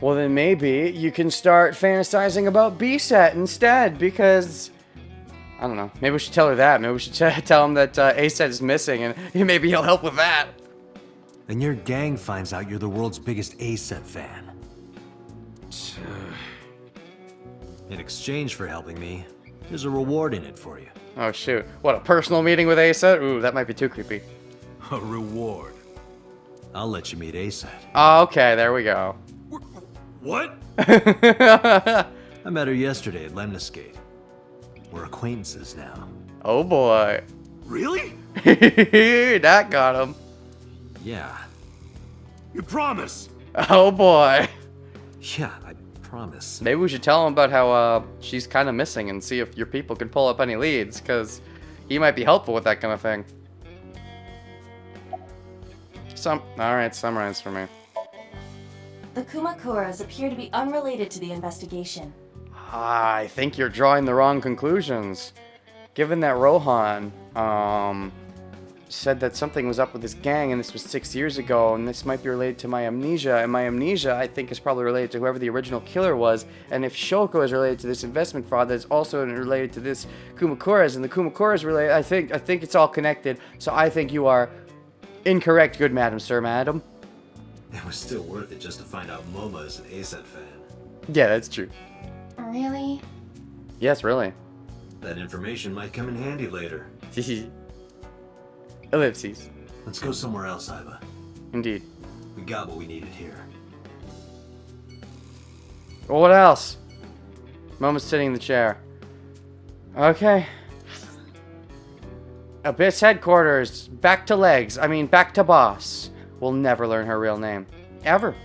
S1: Well, then maybe you can start fantasizing about B-Set instead, because... I don't know. Maybe we should tell her that. Maybe we should tell him that A-Set is missing, and maybe he'll help with that.
S2: And your gang finds out you're the world's biggest A-Set fan. In exchange for helping me, there's a reward in it for you.
S1: Oh, shoot. What, a personal meeting with A-Set? Ooh, that might be too creepy.
S3: A reward.
S2: I'll let you meet A-Set.
S1: Oh, okay, there we go.
S3: What?
S2: I met her yesterday at Lemniscate. We're acquaintances now.
S1: Oh, boy.
S3: Really?
S1: That got him.
S2: Yeah.
S3: You promise?
S1: Oh, boy.
S2: Yeah, I promise.
S1: Maybe we should tell him about how she's kind of missing and see if your people can pull up any leads, because he might be helpful with that kind of thing. Alright, summarize for me.
S4: The Kumakuras appear to be unrelated to the investigation.
S1: I think you're drawing the wrong conclusions. Given that Rohan, said that something was up with his gang, and this was 6 years ago, and this might be related to my amnesia, and my amnesia, I think, is probably related to whoever the original killer was, and if Shoko is related to this investment fraud, that's also related to this Kumakuras, and the Kumakuras related, I think it's all connected, so I think you are incorrect, good madam, sir, madam.
S2: It was still worth it just to find out Moma is an A-Set fan.
S1: Yeah, that's true.
S4: Really?
S1: Yes, really.
S2: That information might come in handy later.
S1: Ellipses.
S2: Let's go somewhere else, Iba.
S1: Indeed.
S2: We got what we needed here.
S1: Well, what else? Moment's sitting in the chair. Okay. Abyss headquarters. Back to legs. I mean, back to boss. We'll never learn her real name. Ever.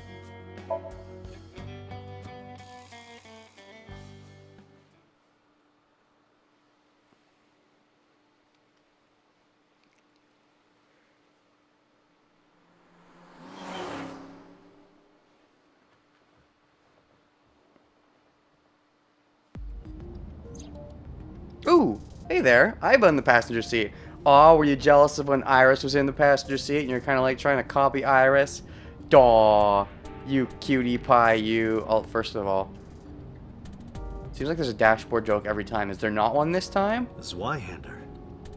S1: Ooh, hey there, Iba in the passenger seat. Aw, were you jealous of when Iris was in the passenger seat and you're kind of like trying to copy Iris? Daw, you cutie pie, you. Oh, first of all, seems like there's a dashboard joke every time. Is there not one this time?
S2: A Zweihander.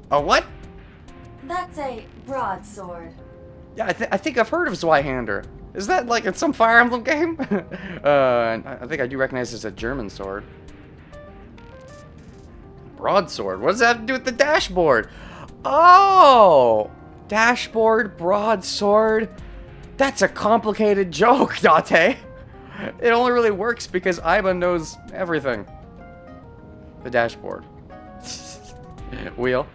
S1: A what?
S4: That's a broadsword.
S1: Yeah, I think I've heard of Zweihander. Is that like in some Fire Emblem game? I think I do recognize this as a German sword. Broadsword. What does that have to do with the dashboard? Oh! Dashboard, broadsword. That's a complicated joke, Date. It only really works because Iba knows everything. The dashboard. Wheel.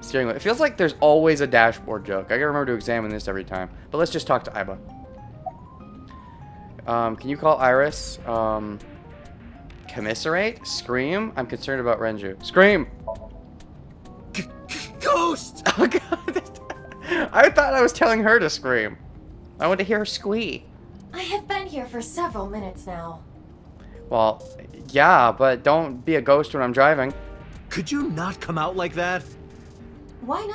S1: Steering wheel. It feels like there's always a dashboard joke. I gotta remember to examine this every time. But let's just talk to Iba. Can you call Iris? Commiserate? Scream? I'm concerned about Renju. Scream!
S3: Ghost!
S1: Oh god. I thought I was telling her to scream. I want to hear her squee.
S4: I have been here for several minutes now.
S1: Well, yeah, but don't be a ghost when I'm driving.
S2: Could you not come out like that?
S4: Why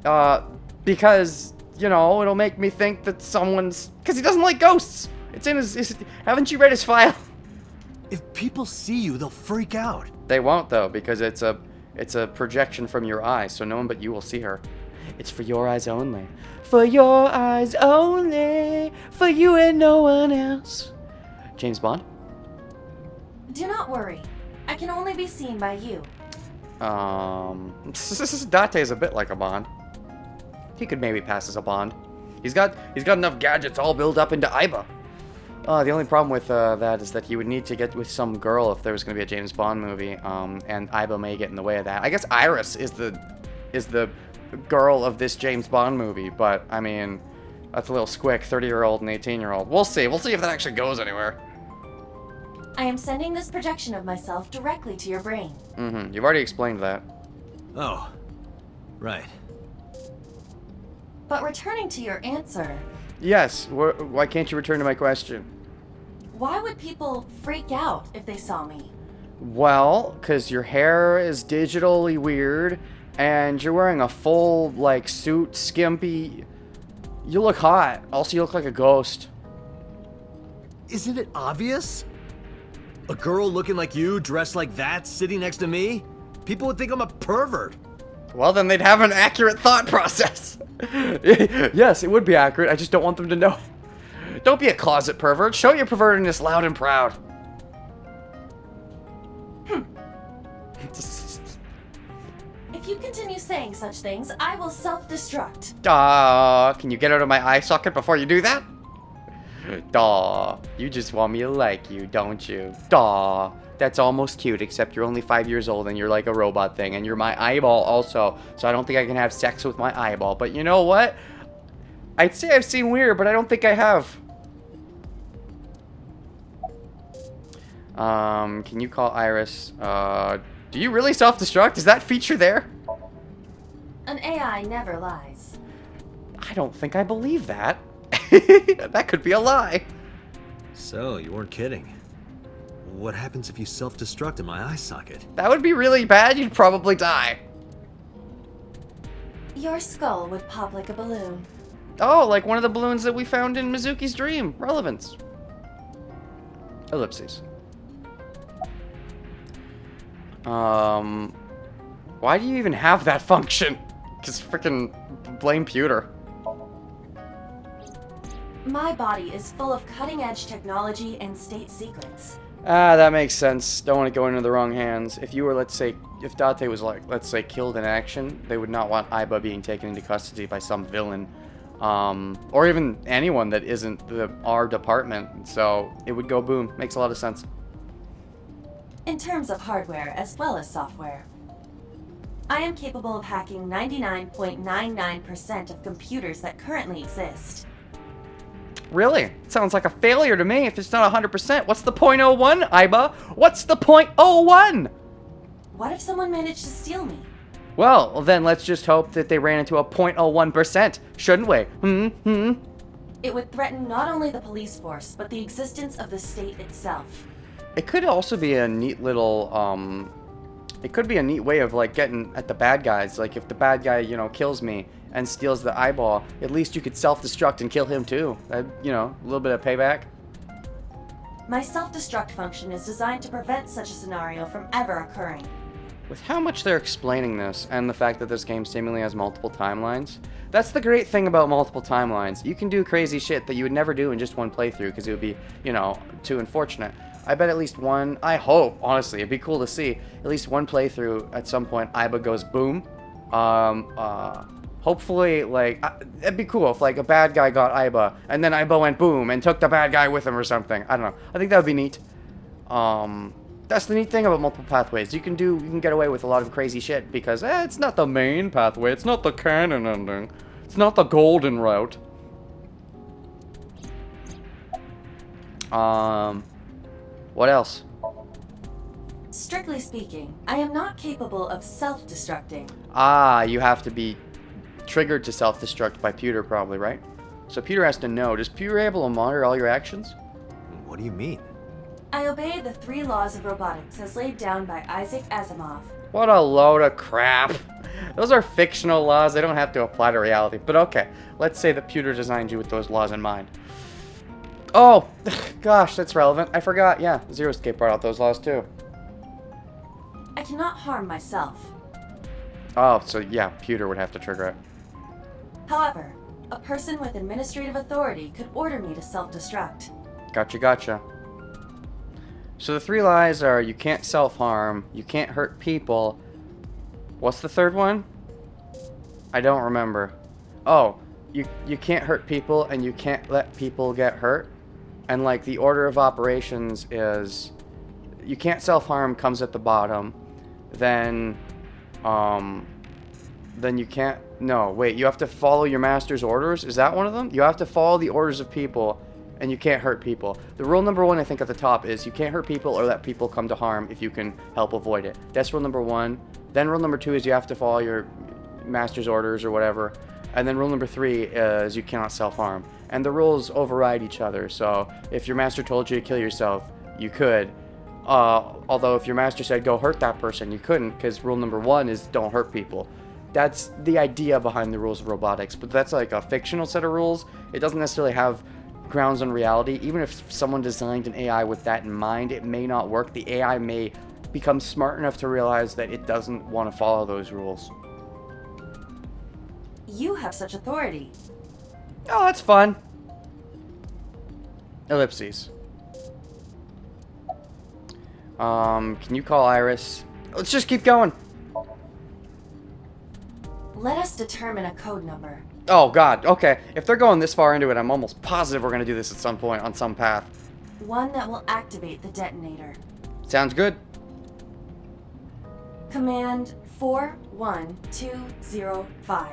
S4: not?
S1: Because, you know, it'll make me think that someone's... Because he doesn't like ghosts. It's in his... Haven't you read his file?
S2: If people see you, they'll freak out.
S1: They won't, though, because it's a projection from your eyes, so no one but you will see her. It's for your eyes only. For your eyes only. For you and no one else. James Bond?
S4: Do not worry. I can only be seen by you.
S1: Date's a bit like a Bond. He could maybe pass as a Bond. He's got enough gadgets all built up into Iba. The only problem with that is that he would need to get with some girl if there was going to be a James Bond movie, and Iba may get in the way of that. I guess Iris is the girl of this James Bond movie, but, I mean, that's a little squick, 30-year-old and 18-year-old. We'll see. We'll see if that actually goes anywhere.
S4: I am sending this projection of myself directly to your brain.
S1: Mm-hmm. You've already explained that.
S2: Oh, right.
S4: But returning to your answer,
S1: Yes. Why can't you return to my question?
S4: why would people freak out if they saw me?
S1: Well, because your hair is digitally weird, and you're wearing a full, like, suit, skimpy... You look hot. Also, you look like a ghost.
S2: Isn't it obvious? A girl looking like you, dressed like that, sitting next to me? People would think I'm a pervert.
S1: Well, then they'd have an accurate thought process. Yes, it would be accurate. I just don't want them to know. Don't be a closet pervert. Show your pervertedness loud and proud.
S4: If you continue saying such things, I will self-destruct.
S1: Can you get out of my eye socket before you do that? You just want me to like you, don't you? That's almost cute, except you're only 5 years old and you're like a robot thing, and you're my eyeball also, so I don't think I can have sex with my eyeball. But you know what? I'd say I've seen weird, but I don't think I have. Can you call Iris? Do you really self-destruct? Is that feature there?
S4: An AI never lies.
S1: I don't think I believe that. That could be a lie.
S2: So, you weren't kidding. What happens if you self-destruct in my eye socket?
S1: That would be really bad. You'd probably die.
S4: Your skull would pop like a balloon.
S1: Oh, like one of the balloons that we found in Mizuki's dream. Relevance. Ellipses. Why do you even have that function? Just freaking blame Pewter.
S4: My body is full of cutting-edge technology and state secrets.
S1: Ah, that makes sense. Don't want to go into the wrong hands. If you were, let's say, if Date was like, let's say, killed in action, they would not want Aiba being taken into custody by some villain. Or even anyone that isn't our department. So it would go boom. Makes a lot of sense.
S4: In terms of hardware as well as software, I am capable of hacking 99.99% of computers that currently exist.
S1: Really? Sounds like a failure to me if it's not 100%. What's the 0.01, Aiba? What's the 0.01?
S4: What if someone managed to steal me?
S1: Well, then let's just hope that they ran into a 0.01%, shouldn't we?
S4: It would threaten not only the police force, but the existence of the state itself.
S1: It could also be a neat little, it could be a neat way of, like, getting at the bad guys. Like, if the bad guy, you know, kills me and steals the eyeball, at least you could self-destruct and kill him too. You know, a little bit of payback.
S4: My self-destruct function is designed to prevent such a scenario from ever occurring.
S1: With how much they're explaining this, and the fact that this game seemingly has multiple timelines, that's the great thing about multiple timelines. You can do crazy shit that you would never do in just one playthrough, because it would be, you know, too unfortunate. I bet at least one, I hope, honestly, it'd be cool to see, at least one playthrough at some point, Aiba goes boom. Hopefully, like, it'd be cool if, like, a bad guy got Aiba, and then Aiba went boom, and took the bad guy with him or something. I don't know. I think that would be neat. That's the neat thing about multiple pathways. You can get away with a lot of crazy shit, because, it's not the main pathway, it's not the canon ending. It's not the golden route. What else?
S4: Strictly speaking, I am not capable of self-destructing.
S1: Ah, you have to be triggered to self-destruct by Pewter, probably, right? So Pewter has to know. Does Pewter able to monitor all your actions?
S2: What do you mean?
S4: I obey the 3 laws of robotics as laid down by Isaac Asimov.
S1: What a load of crap. Those are fictional laws. They don't have to apply to reality. But okay, let's say that Pewter designed you with those laws in mind. Oh, gosh, that's relevant. I forgot. Yeah, Zero Escape brought out those laws too.
S4: I cannot harm myself.
S1: Oh, so yeah, Pewter would have to trigger it.
S4: However, a person with administrative authority could order me to self-destruct.
S1: Gotcha. So the 3 lies are you can't self-harm, you can't hurt people. What's the third one? I don't remember. Oh, you can't hurt people and you can't let people get hurt. And like the order of operations is you can't self-harm comes at the bottom. Then then you can't... No, wait, you have to follow your master's orders? Is that one of them? You have to follow the orders of people, and you can't hurt people. The rule number 1, I think, at the top is you can't hurt people or let people come to harm if you can help avoid it. That's rule number 1. Then rule number 2 is you have to follow your master's orders or whatever. And then rule number 3 is you cannot self-harm. And the rules override each other, so if your master told you to kill yourself, you could. Although if your master said go hurt that person, you couldn't, because rule number 1 is don't hurt people. That's the idea behind the rules of robotics, but that's like a fictional set of rules. It doesn't necessarily have grounds in reality. Even if someone designed an AI with that in mind, it may not work. The AI may become smart enough to realize that it doesn't want to follow those rules.
S4: You have such authority.
S1: Oh, that's fun. Ellipses. Can you call Iris? Let's just keep going.
S4: Let us determine a code number.
S1: Oh, God. Okay. If they're going this far into it, I'm almost positive we're going to do this at some point on some path.
S4: One that will activate the detonator.
S1: Sounds good.
S4: Command 41205.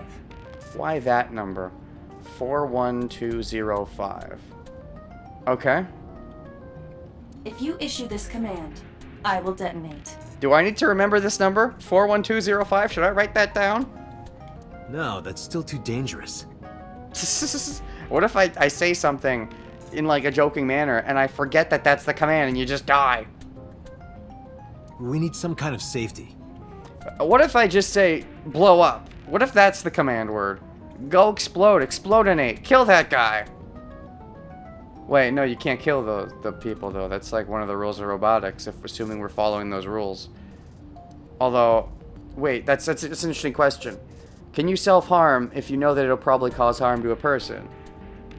S1: Why that number? 41205. Okay.
S4: If you issue this command, I will detonate.
S1: Do I need to remember this number? 41205? Should I write that down?
S2: No, that's still too dangerous.
S1: What if I say something in like a joking manner and I forget that that's the command and you just die?
S2: We need some kind of safety.
S1: What if I just say blow up? What if that's the command word? Go explode, explodinate, kill that guy. Wait, no, you can't kill the people though. That's like one of the rules of robotics, if assuming we're following those rules. Although, wait, that's an interesting question. Can you self-harm if you know that it'll probably cause harm to a person?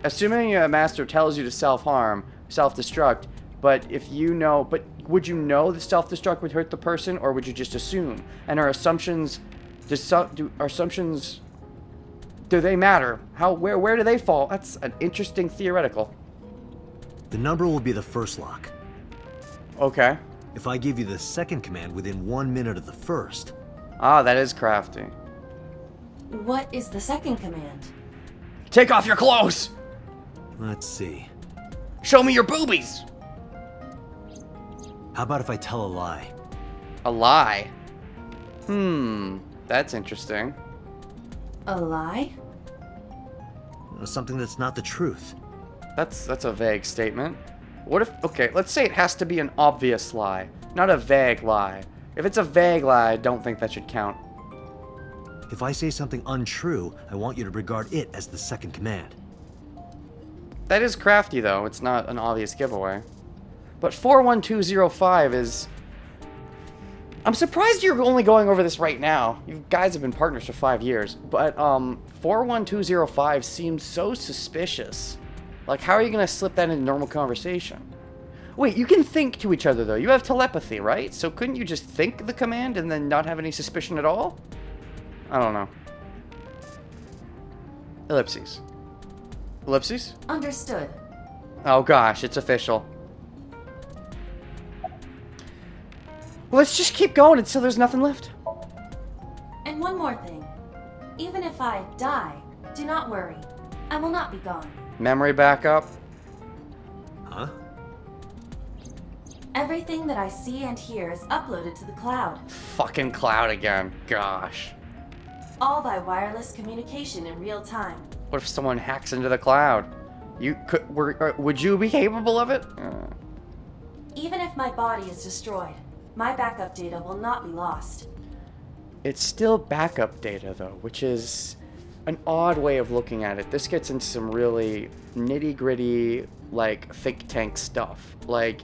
S1: Assuming a master tells you to self-harm, self-destruct, but would you know that self-destruct would hurt the person, or would you just assume? And are assumptions, do they matter? Where do they fall? That's an interesting theoretical.
S2: The number will be the first lock.
S1: Okay.
S2: If I give you the second command within 1 minute of the first.
S1: Ah, that is crafty.
S4: What is the second command?
S1: Take off your clothes!
S2: Let's see.
S1: Show me your boobies!
S2: How about if I tell a lie?
S1: A lie? That's interesting.
S4: A lie?
S2: Something that's not the truth.
S1: That's a vague statement. What if, okay, let's say it has to be an obvious lie, not a vague lie. If it's a vague lie, I don't think that should count.
S2: If I say something untrue, I want you to regard it as the second command.
S1: That is crafty though, it's not an obvious giveaway. But 41205 is... I'm surprised you're only going over this right now. You guys have been partners for 5 years. But 41205 seems so suspicious. Like, how are you going to slip that into normal conversation? Wait, you can think to each other though. You have telepathy, right? So couldn't you just think the command and then not have any suspicion at all? I don't know. Ellipses. Ellipses?
S4: Understood.
S1: Oh gosh, it's official. Let's just keep going until there's nothing left.
S4: And one more thing. Even if I die, do not worry. I will not be gone.
S1: Memory backup.
S2: Huh?
S4: Everything that I see and hear is uploaded to the cloud.
S1: Fucking cloud again. Gosh.
S4: All by wireless communication in real time.
S1: What if someone hacks into the cloud? Would you be capable of it?
S4: Even if my body is destroyed, my backup data will not be lost.
S1: It's still backup data though, which is an odd way of looking at it. This gets into some really nitty-gritty, like, think tank stuff. Like,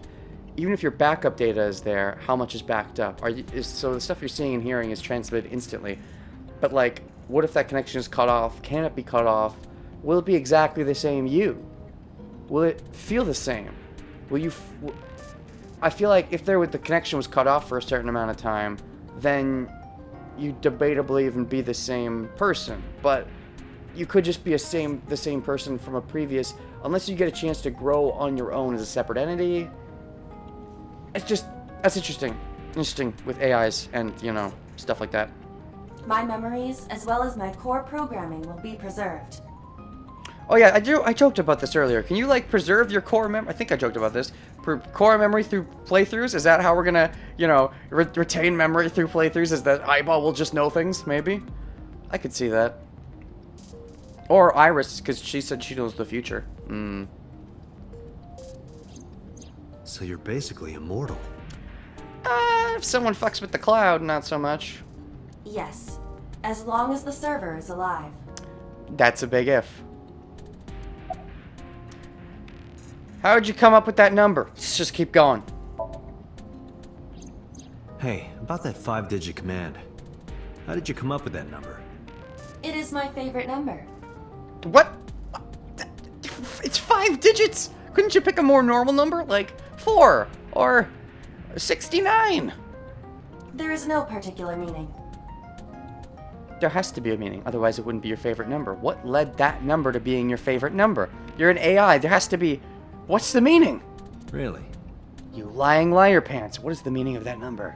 S1: even if your backup data is there, how much is backed up? So the stuff you're seeing and hearing is transmitted instantly. But, like, what if that connection is cut off? Can it be cut off? Will it be exactly the same you? Will it feel the same? Will you... I feel like if the connection was cut off for a certain amount of time, then you debatably even be the same person. But you could just be the same person from a previous... Unless you get a chance to grow on your own as a separate entity. It's just... That's interesting. Interesting with AIs and, you know, stuff like that.
S4: My memories, as well as my core programming, will be preserved.
S1: Oh yeah, I joked about this earlier. Can you like preserve your core memory? I think I joked about this. Core memory through playthroughs? Is that how we're gonna, you know, retain memory through playthroughs? Is that Eyeball will just know things? Maybe. I could see that. Or Iris, because she said she knows the future.
S2: So you're basically immortal.
S1: If someone fucks with the cloud, not so much.
S4: Yes, as long as the server is alive.
S1: That's a big if. How'd you come up with that number? Let's just keep going.
S2: Hey, about that 5-digit command. How did you come up with that number?
S4: It is my favorite number.
S1: What? It's 5 digits! Couldn't you pick a more normal number? Like 4 or 69?
S4: There is no particular meaning.
S1: There has to be a meaning, otherwise it wouldn't be your favorite number. What led that number to being your favorite number? You're an AI, there has to be... What's the meaning?
S2: Really?
S1: You lying liar pants. What is the meaning of that number?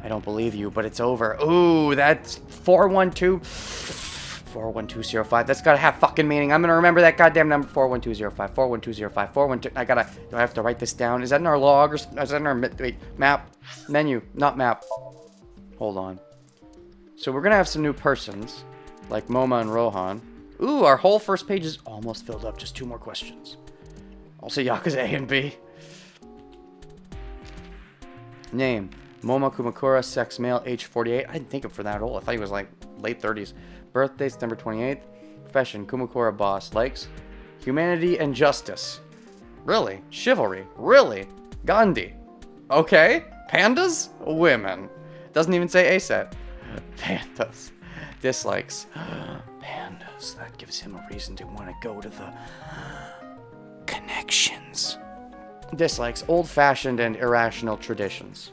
S1: I don't believe you, but it's over. Ooh, that's 412... 41205. That's gotta have fucking meaning. I'm gonna remember that goddamn number. 41205. 41205. 412... I gotta... Do I have to write this down? Is that in our log or... Is that in our... Wait, map? Menu. Not map. Hold on. So we're gonna have some new persons. Like Moma and Rohan. Ooh, our whole first page is almost filled up. Just 2 more questions. Also Yakuza A and B. Name. Moma Kumakura, sex male, age 48. I didn't think of for that old. I thought he was like late 30s. Birthday, September 28th. Profession, Kumakura boss. Likes, humanity and justice. Really? Chivalry. Really? Gandhi. Okay. Pandas? Women. Doesn't even say ASAP. Pandas. Dislikes. Pandas. That gives him a reason to want to go to the connections. Dislikes. Old-fashioned and irrational traditions.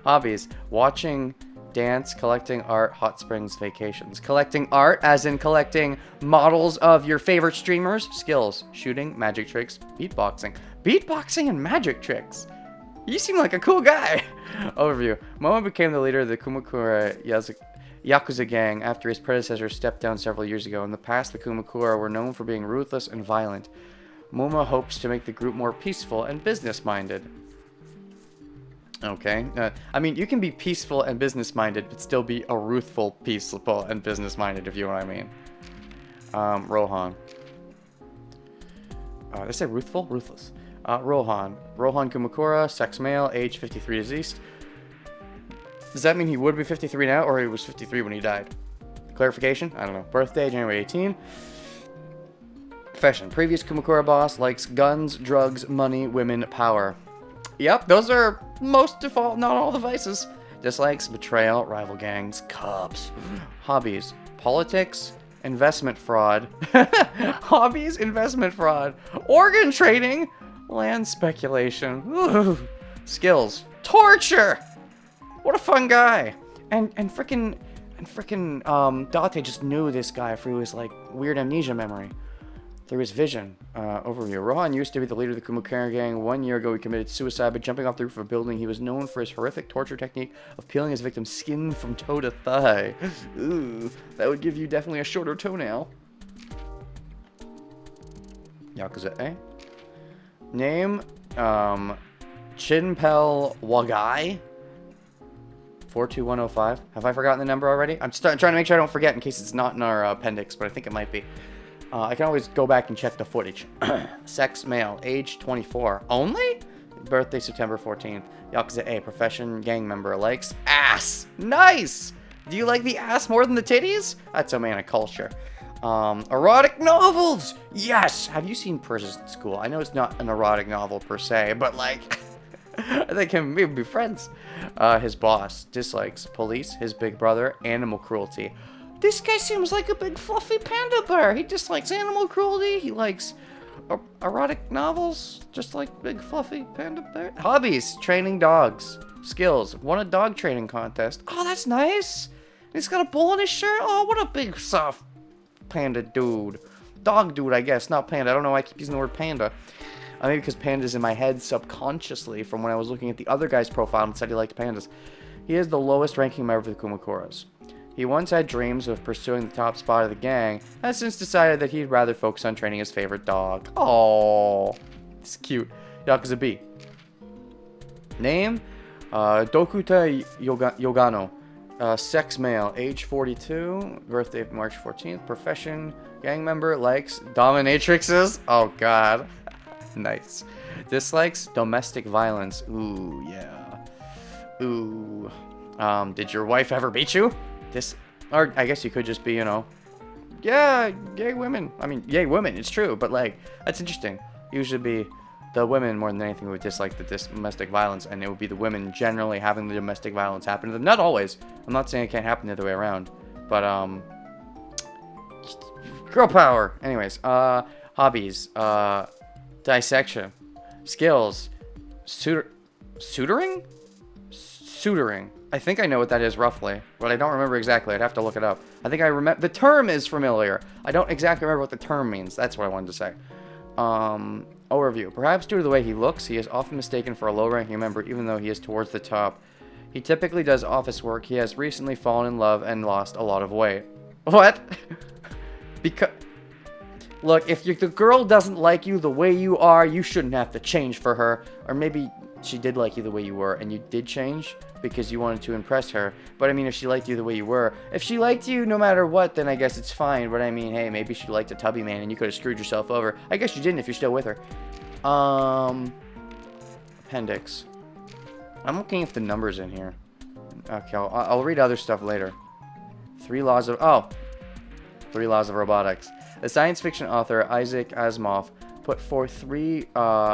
S1: Hobbies. Watching, dance, collecting art, hot springs, vacations. Collecting art, as in collecting models of your favorite streamers. Skills. Shooting, magic tricks, beatboxing. Beatboxing and magic tricks. You seem like a cool guy. Overview. Momo became the leader of the Kumakura Yakuza gang after his predecessor stepped down several years ago. In the past, the Kumakura were known for being ruthless and violent. Momo hopes to make the group more peaceful and business-minded. Okay. I mean, you can be peaceful and business-minded, but still be a ruthful, peaceful, and business-minded, if you know what I mean. Rohan. Did I say ruthful? Ruthless. Rohan. Rohan Kumakura, sex male, age 53 deceased. Does that mean he would be 53 now, or he was 53 when he died? Clarification? I don't know. Birthday, January 18. Profession. Previous Kumakura boss. Likes guns, drugs, money, women, power. Yep, those are most default, not all the vices. Dislikes, betrayal, rival gangs, cops. Hobbies. Politics, investment fraud. Hobbies, investment fraud. Organ trading. Land speculation. Ooh. Skills. Torture! What a fun guy. And frickin' Date just knew this guy through his like weird amnesia memory. Through his vision. Overview. Rohan used to be the leader of the Kumakura gang. 1 year ago he committed suicide by jumping off the roof of a building. He was known for his horrific torture technique of peeling his victim's skin from toe to thigh. Ooh, that would give you definitely a shorter toenail. Yakuza A. Name, Chinpel Wagai. 42105. Have I forgotten the number already? I'm trying to make sure I don't forget in case it's not in our appendix, but I think it might be. I can always go back and check the footage. Sex, male, age 24. Only? Birthday, September 14th. Yakuza A, profession, gang member. Likes ass. Nice! Do you like the ass more than the titties? That's a man of culture. Erotic novels! Yes! Have you seen Persistent School? I know it's not an erotic novel per se, but like... I think him maybe be friends. His boss. Dislikes police, his big brother, animal cruelty. This guy seems like a big fluffy panda bear. He dislikes animal cruelty. He likes erotic novels, just like big fluffy panda bear. Hobbies. Training dogs. Skills. Won a dog training contest. Oh, that's nice. He's got a bull in his shirt. Oh, what a big soft panda dude. dog dude, I guess, not panda. I don't know why I keep using the word panda. Maybe because panda's in my head subconsciously from when I was looking at the other guy's profile and said he liked pandas. He is the lowest ranking member of the Kumakuras. He once had dreams of pursuing the top spot of the gang, has since decided that he'd rather focus on training his favorite dog. Oh, it's cute. Yakuza B. Name? Dokuta Yogano. Sex male, age 42, birthday of March 14th, profession, gang member, likes dominatrixes. Oh god. Nice. Dislikes domestic violence. Ooh, yeah. Ooh. Did your wife ever beat you? Or I guess you could just be, you know, yeah, gay women. I mean, gay women, it's true, but like, that's interesting. Usually be the women more than anything would dislike the domestic violence, and it would be the women generally having the domestic violence happen to them. Not always. I'm not saying it can't happen the other way around, but girl power. Anyways, hobbies, dissection, skills, suturing. I think I know what that is roughly, but I don't remember exactly. I'd have to look it up. I think I remember the term is familiar. I don't exactly remember what the term means. That's what I wanted to say. Overview. Perhaps due to the way he looks, he is often mistaken for a low-ranking member, even though he is towards the top. He typically does office work. He has recently fallen in love and lost a lot of weight. What? Because... Look, if the girl doesn't like you the way you are, you shouldn't have to change for her. Or maybe she did like you the way you were, and you did change because you wanted to impress her. But I mean, if she liked you the way you were, if she liked you no matter what, then I guess it's fine. But I mean, hey, maybe she liked a tubby man, and you could have screwed yourself over. I guess you didn't if you're still with her. Appendix. I'm looking if the number's in here. Okay, I'll read other stuff later. 3 laws of robotics. The science fiction author Isaac Asimov put forth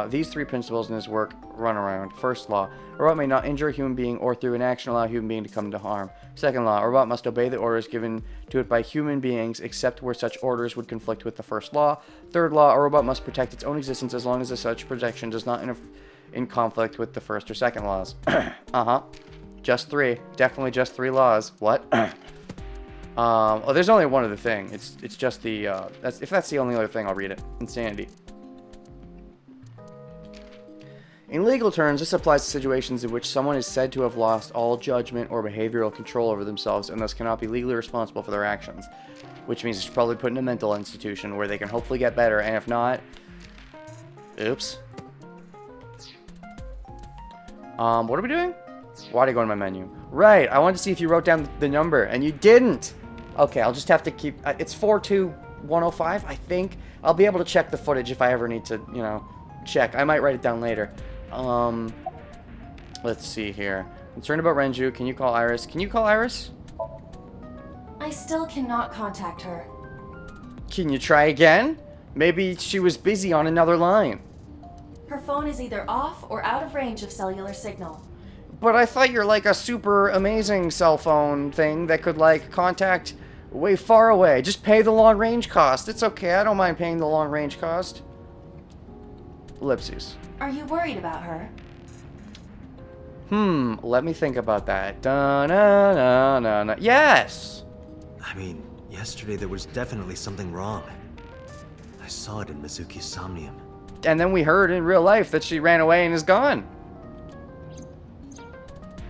S1: these three principles in his work Runaround. First law, a robot may not injure a human being or through inaction allow a human being to come to harm. Second law, a robot must obey the orders given to it by human beings except where such orders would conflict with the first law. Third law, a robot must protect its own existence as long as such protection does not in conflict with the first or second laws. Just 3. Definitely just 3 laws. What? Oh, there's only one other thing. It's just the, if that's the only other thing, I'll read it. Insanity. In legal terms, this applies to situations in which someone is said to have lost all judgment or behavioral control over themselves and thus cannot be legally responsible for their actions. Which means they should probably put in a mental institution where they can hopefully get better, and if not... Oops. What are we doing? Why did I go to my menu? Right, I wanted to see if you wrote down the number, and you didn't! Okay, I'll just have to keep... it's 42105, I think. I'll be able to check the footage if I ever need to, you know, check. I might write it down later. Let's see here. Concerned about Renju. Can you call Iris? Can you call Iris?
S4: I still cannot contact her.
S1: Can you try again? Maybe she was busy on another line.
S4: Her phone is either off or out of range of cellular signal.
S1: But I thought you're like a super amazing cell phone thing that could like contact way far away. Just pay the long range cost. It's okay. I don't mind paying the long range cost. Ellipses.
S4: Are you worried about her?
S1: Let me think about that. Da-na-na-na-na. Yes!
S2: I mean, yesterday there was definitely something wrong. I saw it in Mizuki's Somnium.
S1: And then we heard in real life that she ran away and is gone.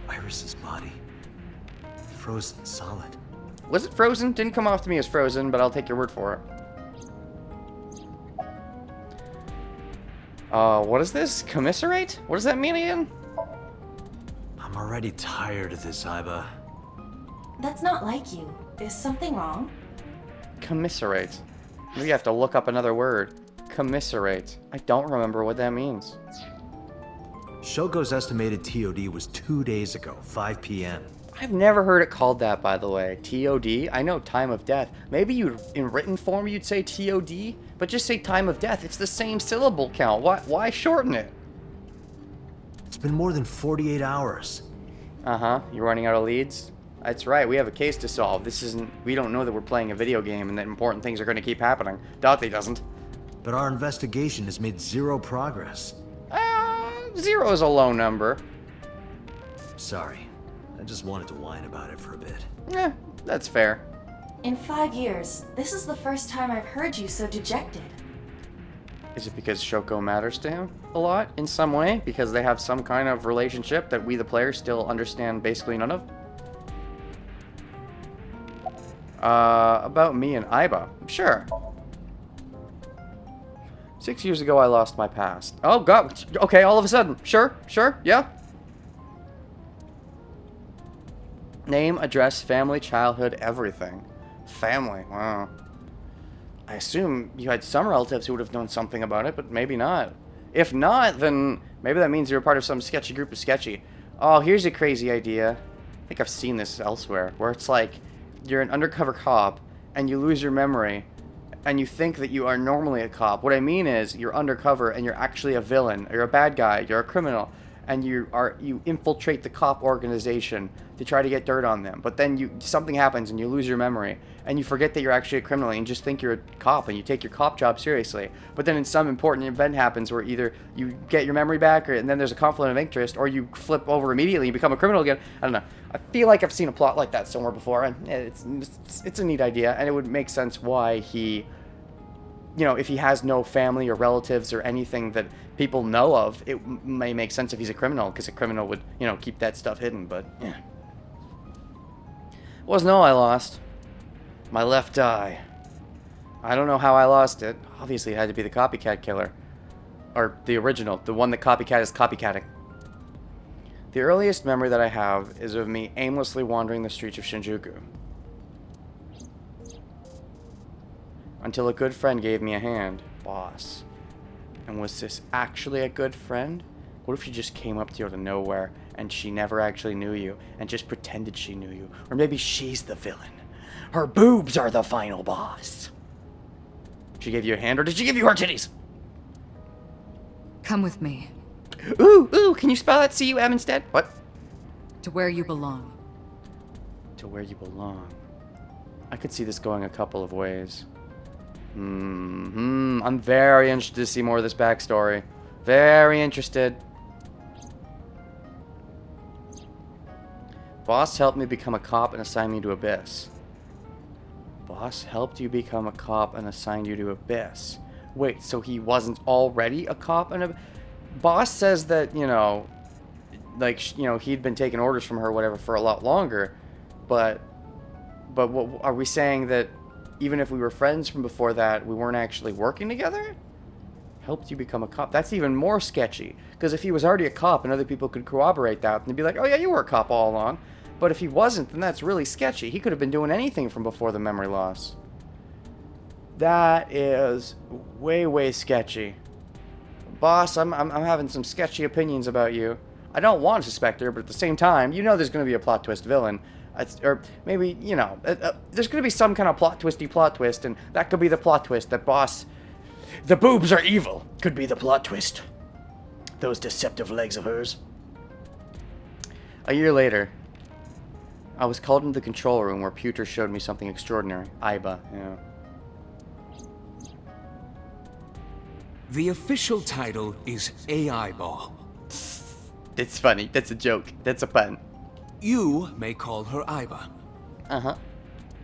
S2: Iris's body. Frozen solid.
S1: Was it frozen? Didn't come off to me as frozen, but I'll take your word for it. What is this? Commiserate? What does that mean again?
S2: I'm already tired of this, Iba.
S4: That's not like you. Is something wrong?
S1: Commiserate. Maybe you have to look up another word. Commiserate. I don't remember what that means.
S2: Shogo's estimated TOD was 2 days ago, 5 p.m.
S1: I've never heard it called that, by the way. TOD? I know time of death. Maybe in written form you'd say TOD, but just say time of death. It's the same syllable count. Why shorten it?
S2: It's been more than 48 hours.
S1: Uh-huh. You're running out of leads? That's right. We have a case to solve. We don't know that we're playing a video game and that important things are going to keep happening. Date doesn't.
S2: But our investigation has made 0 progress.
S1: 0 is a low number.
S2: Sorry. I just wanted to whine about it for a bit.
S1: Yeah, that's fair.
S4: In 5 years, this is the first time I've heard you so dejected.
S1: Is it because Shoko matters to him a lot in some way? Because they have some kind of relationship that we, the players, still understand basically none of? About me and Aiba. Sure. 6 years ago, I lost my past. Oh, God. Okay, all of a sudden. Sure, yeah. Name, address, family, childhood, everything. Family, wow. I assume you had some relatives who would have known something about it, but maybe not. If not, then maybe that means you're part of some sketchy group of sketchy. Oh, here's a crazy idea. I think I've seen this elsewhere, where it's like you're an undercover cop and you lose your memory and you think that you are normally a cop. What I mean is you're undercover and you're actually a villain, you're a bad guy, you're a criminal, and you infiltrate the cop organization to try to get dirt on them. But then something happens and you lose your memory and you forget that you're actually a criminal and you just think you're a cop and you take your cop job seriously. But then in some important event happens where either you get your memory back and then there's a conflict of interest, or you flip over immediately and become a criminal again. I don't know. I feel like I've seen a plot like that somewhere before, and it's a neat idea, and it would make sense why he, you know, if he has no family or relatives or anything that people know of, it may make sense if he's a criminal, because a criminal would, you know, keep that stuff hidden. But yeah, wasn't all I lost. My left eye. I don't know how I lost it. Obviously it had to be the copycat killer, or the original, the one that Copycat is copycatting. The earliest memory that I have is of me aimlessly wandering the streets of Shinjuku, until a good friend gave me a hand. Boss. And was this actually a good friend? What if she just came up to you out of nowhere and she never actually knew you and just pretended she knew you? Or maybe she's the villain. Her boobs are the final boss. She gave you a hand, or did she give you her titties?
S6: Come with me.
S1: Ooh, can you spell that C-U-M instead? What?
S6: To where you belong.
S1: To where you belong. I could see this going a couple of ways. I'm very interested to see more of this backstory. Very interested. Boss helped me become a cop and assigned me to Abyss. Boss helped you become a cop and assigned you to Abyss. Wait, so he wasn't already a cop and Boss says that, you know, like, you know, he'd been taking orders from her or whatever for a lot longer, but what are we saying, that even if we were friends from before that, we weren't actually working together? Helped you become a cop. That's even more sketchy, because if he was already a cop and other people could corroborate that, and they'd be like, oh yeah, you were a cop all along. But if he wasn't, then that's really sketchy. He could have been doing anything from before the memory loss. That is way, way sketchy. Boss, I'm having some sketchy opinions about you. I don't want to suspect her, but at the same time, you know there's going to be a plot twist villain. Or maybe, you know, there's going to be some kind of plot twist, and that could be the plot twist, that Boss, the boobs are evil, could be the plot twist. Those deceptive legs of hers. A year later, I was called into the control room where Pewter showed me something extraordinary. Aiba, yeah.
S7: The official title is AI Ball.
S1: It's funny. That's a joke. That's a pun.
S7: You may call her Aiba.
S1: Uh-huh.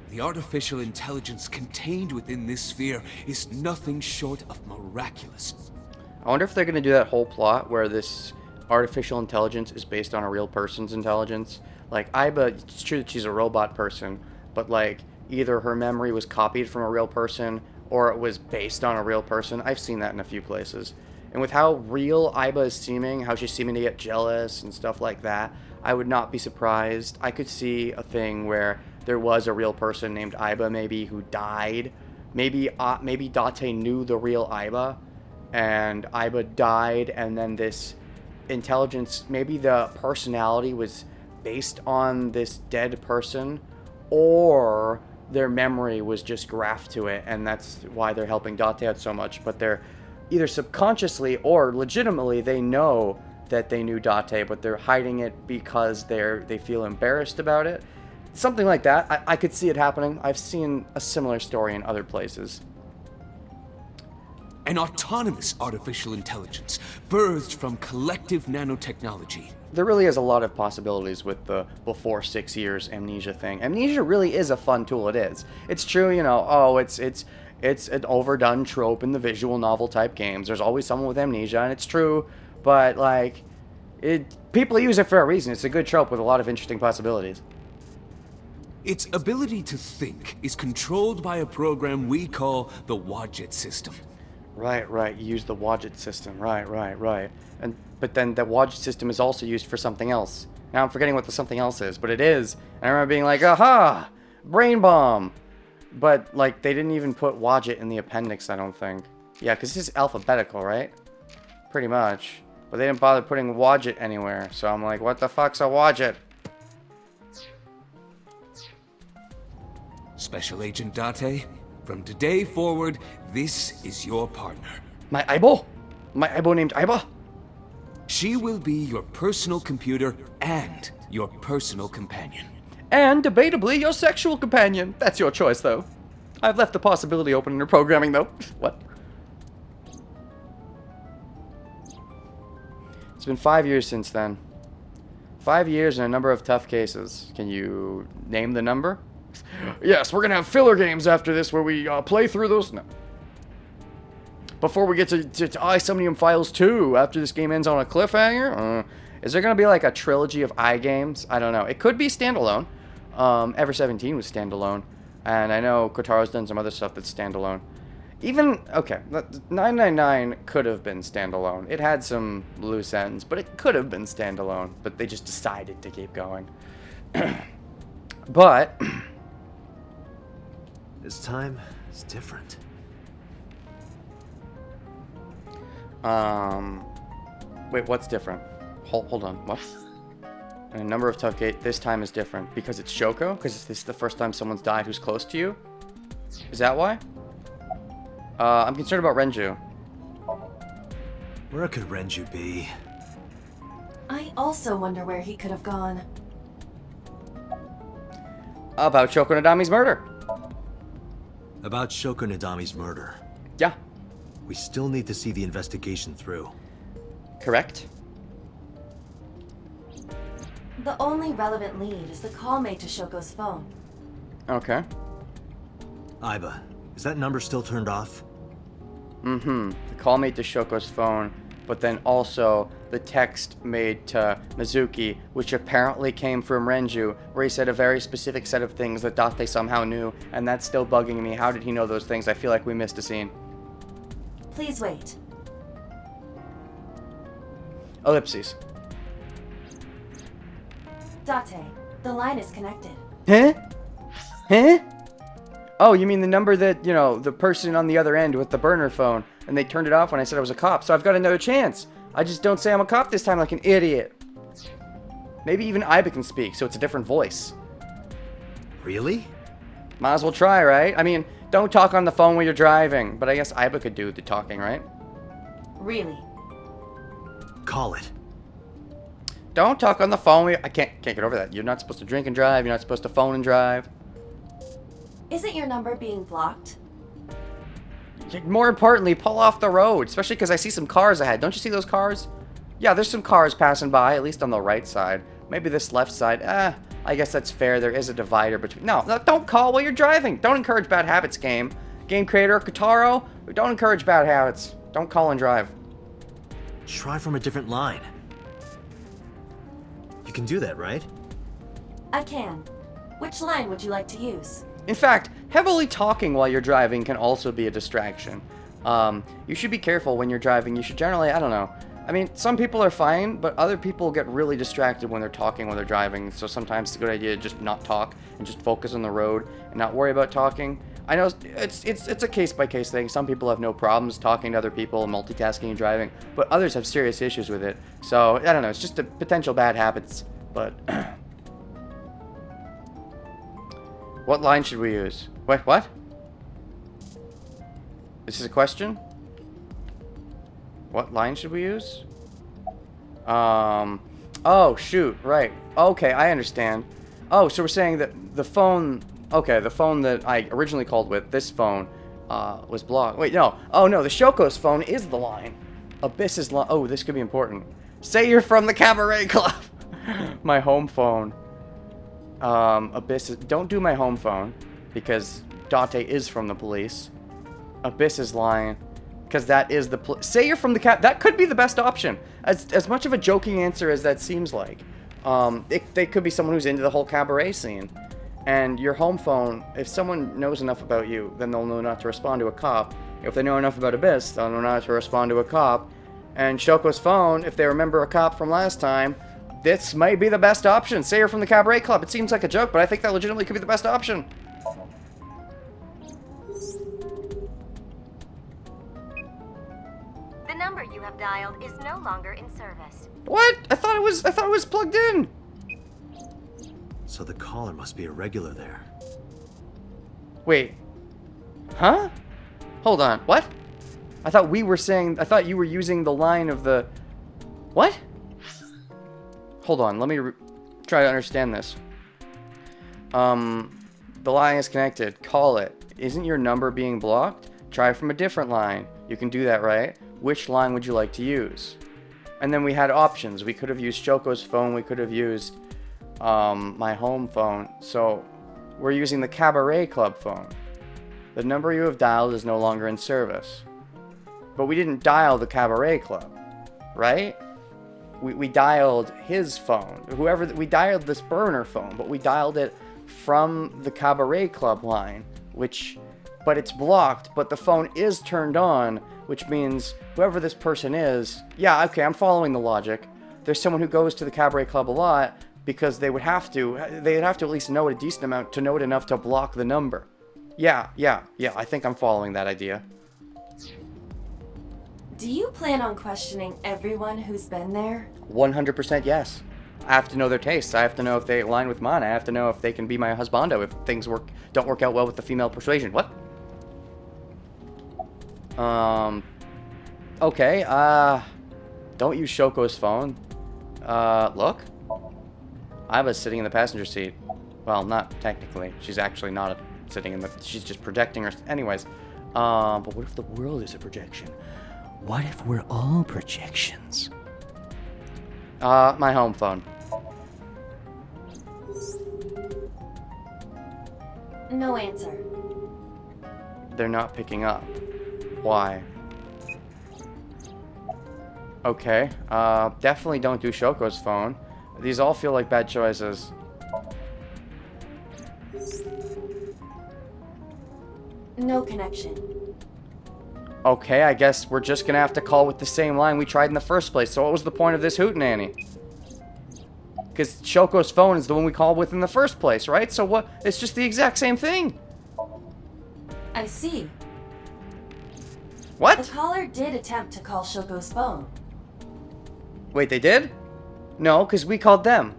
S7: The artificial intelligence contained within this sphere is nothing short of miraculous.
S1: I wonder if they're going to do that whole plot where this artificial intelligence is based on a real person's intelligence. Like, Aiba, it's true that she's a robot person, but, like, either her memory was copied from a real person or it was based on a real person. I've seen that in a few places. And with how real Aiba is seeming, how she's seeming to get jealous and stuff like that, I would not be surprised. I could see a thing where there was a real person named Aiba, maybe, who died. Maybe Date knew the real Aiba, and Aiba died, and then this intelligence, maybe the personality was based on this dead person, or their memory was just graphed to it, and that's why they're helping Date out so much. But they're either subconsciously or legitimately, they know that they knew Date, but they're hiding it because they feel embarrassed about it. Something like that. I could see it happening. I've seen a similar story in other places.
S7: An autonomous artificial intelligence, birthed from collective nanotechnology.
S1: There really is a lot of possibilities with the before 6 years amnesia thing. Amnesia really is a fun tool, it is. It's true, you know, oh, it's an overdone trope in the visual novel type games. There's always someone with amnesia, and it's true, but, like, people use it for a reason. It's a good trope with a lot of interesting possibilities.
S7: Its ability to think is controlled by a program we call the Wadjet system.
S1: Right, you use the Wadjet system. Right. But then the Wadjet system is also used for something else. Now I'm forgetting what the something else is, but it is. And I remember being like, aha! Brain bomb! But, like, they didn't even put Wadjet in the appendix, I don't think. Yeah, because this is alphabetical, right? Pretty much. But they didn't bother putting Wadjet anywhere. So I'm like, what the fuck's a Wadjet?
S7: Special Agent Date, from today forward, this is your partner.
S1: My Aibo? My Aibo named Aiba?
S7: She will be your personal computer and your personal companion.
S1: And, debatably, your sexual companion. That's your choice, though. I've left the possibility open in her programming, though. What? It's been 5 years since then. 5 years and a number of tough cases. Can you name the number? Yes, we're gonna have filler games after this where we play through those. No. Before we get to Somnium Files 2, after this game ends on a cliffhanger, is there gonna be like a trilogy of games? I don't know. It could be standalone. Ever 17 was standalone, and I know Kotaro's done some other stuff that's standalone. Even, okay, 999 could have been standalone. It had some loose ends, but it could have been standalone, but they just decided to keep going. But
S2: This time is different.
S1: Wait, what's different? Hold on, what? And a number of tough gates this time is different because it's Shoko? Because this is the first time someone's died who's close to you? Is that why? I'm concerned about Renju.
S2: Where could Renju be?
S4: I also wonder where he could have gone.
S1: About Shoko Nadami's murder.
S2: About Shoko Nadami's murder.
S1: Yeah,
S2: We still need to see the investigation through.
S1: correct.
S4: The only relevant lead is the call made to Shoko's phone.
S1: Okay.
S2: Aiba, is that number still turned off?
S1: The call made to Shoko's phone, but then also the text made to Mizuki, which apparently came from Renju, where he said a very specific set of things that Date somehow knew, and that's still bugging me. How did he know those things? I feel like we missed a scene.
S4: Please wait.
S1: Ellipses.
S4: Date, the line is connected.
S1: Huh? Huh? Oh, you mean the number that, you know, the person on the other end with the burner phone, and they turned it off when I said I was a cop, so I've got another chance. I just don't say I'm a cop this time like an idiot. Maybe even Aiba can speak, so it's a different voice.
S2: Really?
S1: Might as well try, right? I mean, don't talk on the phone while you're driving, but I guess Aiba could do the talking, right?
S4: Really?
S2: Call it.
S1: Don't talk on the phone while I can't get over that. You're not supposed to drink and drive, you're not supposed to phone and drive.
S4: Isn't your number being blocked?
S1: More importantly, pull off the road, especially because I see some cars ahead. Don't you see those cars? Yeah, there's some cars passing by, at least on the right side. Maybe this left side. I guess that's fair. There is a divider between... No, don't call while you're driving. Don't encourage bad habits, game. Game creator, Kotaro, don't encourage bad habits. Don't call and drive.
S2: Try from a different line. You can do that, right?
S4: I can. Which line would you like to use?
S1: In fact, heavily talking while you're driving can also be a distraction. You should be careful when you're driving. You should generally, I don't know. I mean, some people are fine, but other people get really distracted when they're talking when they're driving. So sometimes it's a good idea to just not talk and just focus on the road and not worry about talking. I know it's a case-by-case thing. Some people have no problems talking to other people, multitasking and driving, but others have serious issues with it. So, I don't know, it's just a potential bad habits, but... What line should we use? Wait, what? This is a question? What line should we use? Oh, shoot, right. Okay, I understand. Oh, so we're saying that the phone... Okay, the phone that I originally called with, this phone, was blocked. Wait, no. Oh, no, the Shoko's phone is the line. Abyss's line. Oh, this could be important. Say you're from the Cabaret Club. My home phone. Abyss. Don't do my home phone, because Date is from the police. Abyss's line, because that is the say you're from the that could be the best option. As much of a joking answer as that seems like. They could be someone who's into the whole cabaret scene. And your home phone, if someone knows enough about you, then they'll know not to respond to a cop. If they know enough about Abyss, they'll know not to respond to a cop. And Shoko's phone, if they remember a cop from last time, this might be the best option. Say you're from the Cabaret Club. It seems like a joke, but I think that legitimately could be the best option.
S8: The number you have dialed is no longer in service.
S1: What? I thought it was plugged in.
S2: So the caller must be a regular there.
S1: Wait. Huh? Hold on. What? I thought you were using the line of the... What? Hold on. Let me try to understand this. The line is connected. Call it. Isn't your number being blocked? Try from a different line. You can do that, right? Which line would you like to use? And then we had options. We could have used Shoko's phone. We could have used my home phone. So we're using the Cabaret Club phone. The number you have dialed is no longer in service. But we didn't dial the Cabaret Club, right? We dialed his phone. We dialed this burner phone, but we dialed it from the Cabaret Club line, but it's blocked, but the phone is turned on, which means whoever this person is, yeah, okay, I'm following the logic. There's someone who goes to the Cabaret Club a lot because they'd have to at least know it a decent amount to know it enough to block the number. Yeah, I think I'm following that idea.
S4: Do you plan on questioning everyone who's been there?
S1: 100% yes. I have to know their tastes. I have to know if they align with mine. I have to know if they can be my husbando if things don't work out well with the female persuasion. What? Okay, don't use Shoko's phone. Look. Iba's sitting in the passenger seat. Well, not technically. She's actually not sitting in the... She's just projecting her... Anyways. But what if the world is a projection? What if we're all projections? My home phone.
S4: No answer.
S1: They're not picking up. Why? Okay. Definitely don't do Shoko's phone. These all feel like bad choices.
S4: No connection.
S1: Okay, I guess we're just gonna have to call with the same line we tried in the first place. So what was the point of this hootenanny? Because Shoko's phone is the one we called with in the first place, right? So what? It's just the exact same thing.
S4: I see.
S1: What?
S4: The caller did attempt to call Shoko's phone.
S1: Wait, they did? No, because we called them.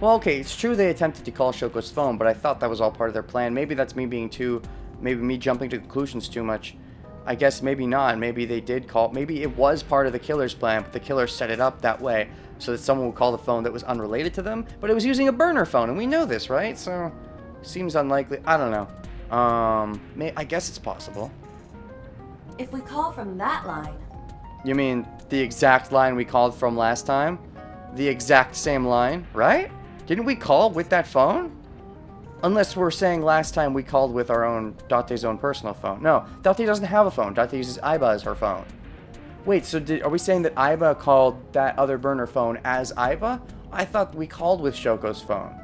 S1: Well, okay, it's true they attempted to call Shoko's phone, but I thought that was all part of their plan. Maybe that's me being maybe me jumping to conclusions too much. I guess maybe not. Maybe they did call. Maybe it was part of the killer's plan, but the killer set it up that way so that someone would call the phone that was unrelated to them, but it was using a burner phone, and we know this, right? So, seems unlikely. I don't know. I guess it's possible.
S4: If we call from that line...
S1: You mean the exact line we called from last time? The exact same line, right? Didn't we call with that phone? Unless we're saying last time we called with our own, Date's own personal phone. No, Date doesn't have a phone. Date uses Iba as her phone. Wait, so are we saying that Iba called that other burner phone as Iba? I thought we called with Shoko's phone.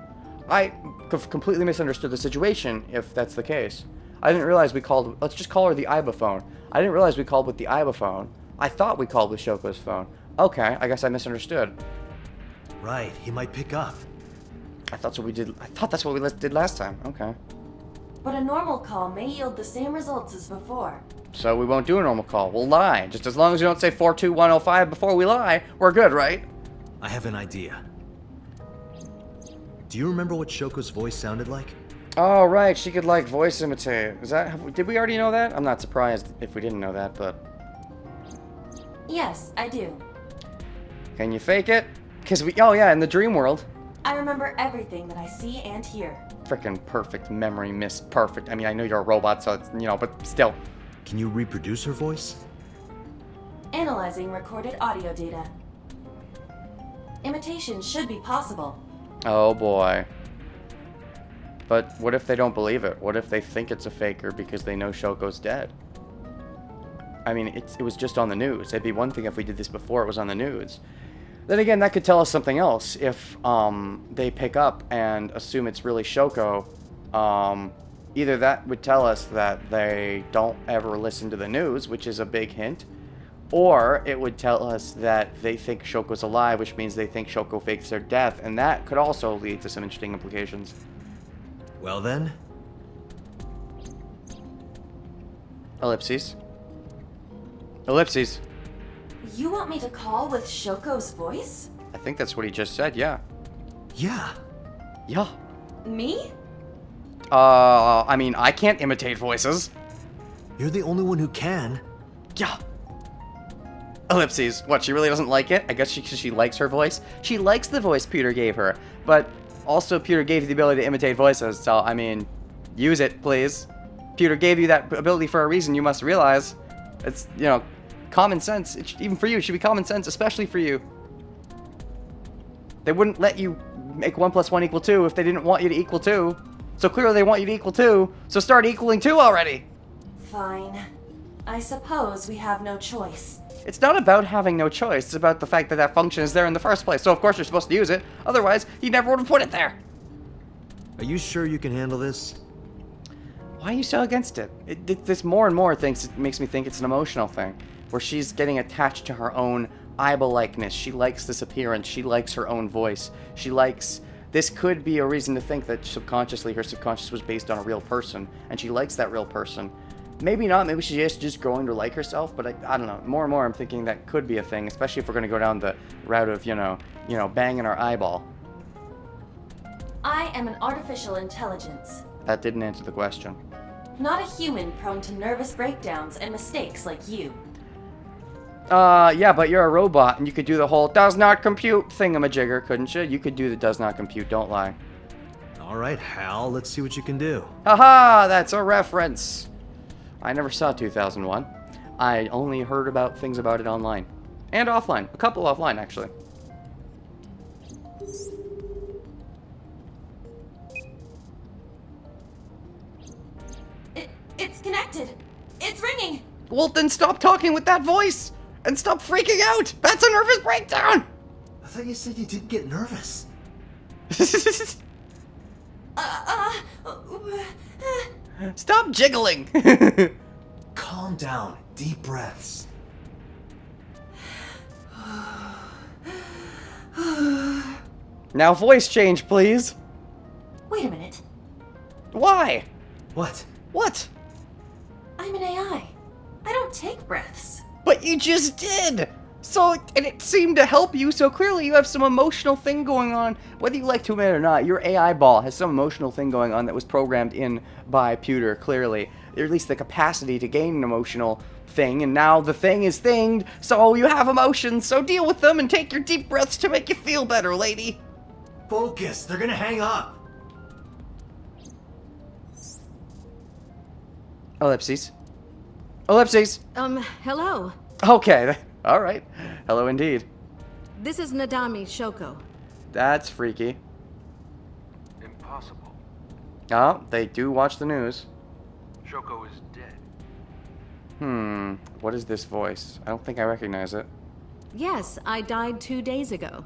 S1: I completely misunderstood the situation, if that's the case. I didn't realize we called... Let's just call her the Iba phone. I didn't realize we called with the Iba phone. I thought we called with Shoko's phone. Okay, I guess I misunderstood.
S2: Right, he might pick up.
S1: I thought that's what we did last time. Okay.
S4: But a normal call may yield the same results as before.
S1: So we won't do a normal call. We'll lie. Just as long as we don't say 42105 before we lie, we're good, right?
S2: I have an idea. Do you remember what Shoko's voice sounded like?
S1: Oh, right. She could, like, voice imitate. Did we already know that? I'm not surprised if we didn't know that, but...
S4: Yes, I do.
S1: Can you fake it? Because oh yeah, in the dream world.
S4: I remember everything that I see and hear.
S1: Frickin' perfect memory, Miss Perfect. I mean, I know you're a robot, so it's, but still.
S2: Can you reproduce her voice?
S4: Analyzing recorded audio data. Imitation should be possible.
S1: Oh boy. But what if they don't believe it? What if they think it's a faker because they know Shoko's dead? I mean, it was just on the news. It'd be one thing if we did this before it was on the news. Then again, that could tell us something else. If they pick up and assume it's really Shoko, either that would tell us that they don't ever listen to the news, which is a big hint, or it would tell us that they think Shoko's alive, which means they think Shoko fakes their death, and that could also lead to some interesting implications.
S2: Well then.
S1: Ellipses. Ellipses.
S4: You want me to call with Shoko's voice?
S1: I think that's what he just said, yeah.
S2: Yeah.
S1: Yeah.
S4: Me?
S1: I mean, I can't imitate voices.
S2: You're the only one who can.
S1: Yeah. Ellipses. What, she really doesn't like it? I guess she likes her voice. She likes the voice Peter gave her, but also Peter gave you the ability to imitate voices, so, I mean, use it, please. Peter gave you that ability for a reason, you must realize. It's, common sense. Even for you, it should be common sense, especially for you. They wouldn't let you make 1 + 1 = 2 if they didn't want you to equal 2. So clearly they want you to equal 2, so start equaling 2 already!
S4: Fine. I suppose we have no choice.
S1: It's not about having no choice, it's about the fact that that function is there in the first place, so of course you're supposed to use it, otherwise you never would have put it there!
S2: Are you sure you can handle this?
S1: Why are you so against it? This more and more things makes me think it's an emotional thing, where she's getting attached to her own eyeball likeness. She likes this appearance, she likes her own voice, she likes... This could be a reason to think that subconsciously her subconscious was based on a real person, and she likes that real person. Maybe not, maybe she's just growing to like herself, but I don't know. More and more I'm thinking that could be a thing, especially if we're going to go down the route of, banging our eyeball.
S4: I am an artificial intelligence.
S1: That didn't answer the question.
S4: Not a human prone to nervous breakdowns and mistakes like you.
S1: Yeah, but you're a robot, and you could do the whole does not compute thingamajigger, couldn't you? You could do the does not compute, don't lie.
S2: Alright, Hal, let's see what you can do.
S1: Haha, that's a reference. I never saw 2001. I only heard about things about it online. And offline. A couple offline, actually.
S4: It's connected. It's ringing.
S1: Well, then stop talking with that voice! And stop freaking out! That's a nervous breakdown!
S2: I thought you said you didn't get nervous.
S1: Stop jiggling!
S2: Calm down. Deep breaths.
S1: Now voice change, please.
S4: Wait a minute.
S1: Why?
S2: What?
S1: What?
S4: I'm an AI. I don't take breaths.
S1: But you just did! So, and it seemed to help you, so clearly you have some emotional thing going on. Whether you like to admit it or not, your AI ball has some emotional thing going on that was programmed in by Pewter, clearly. Or at least the capacity to gain an emotional thing, and now the thing is thinged, so you have emotions, so deal with them and take your deep breaths to make you feel better, lady.
S2: Focus. They're gonna hang up.
S1: Ellipses. Ellipses!
S6: Hello.
S1: Okay, alright. Hello indeed.
S6: This is Nadami Shoko.
S1: That's freaky.
S9: Impossible.
S1: Oh, they do watch the news.
S9: Shoko is dead.
S1: What is this voice? I don't think I recognize it.
S6: Yes, I died 2 days ago.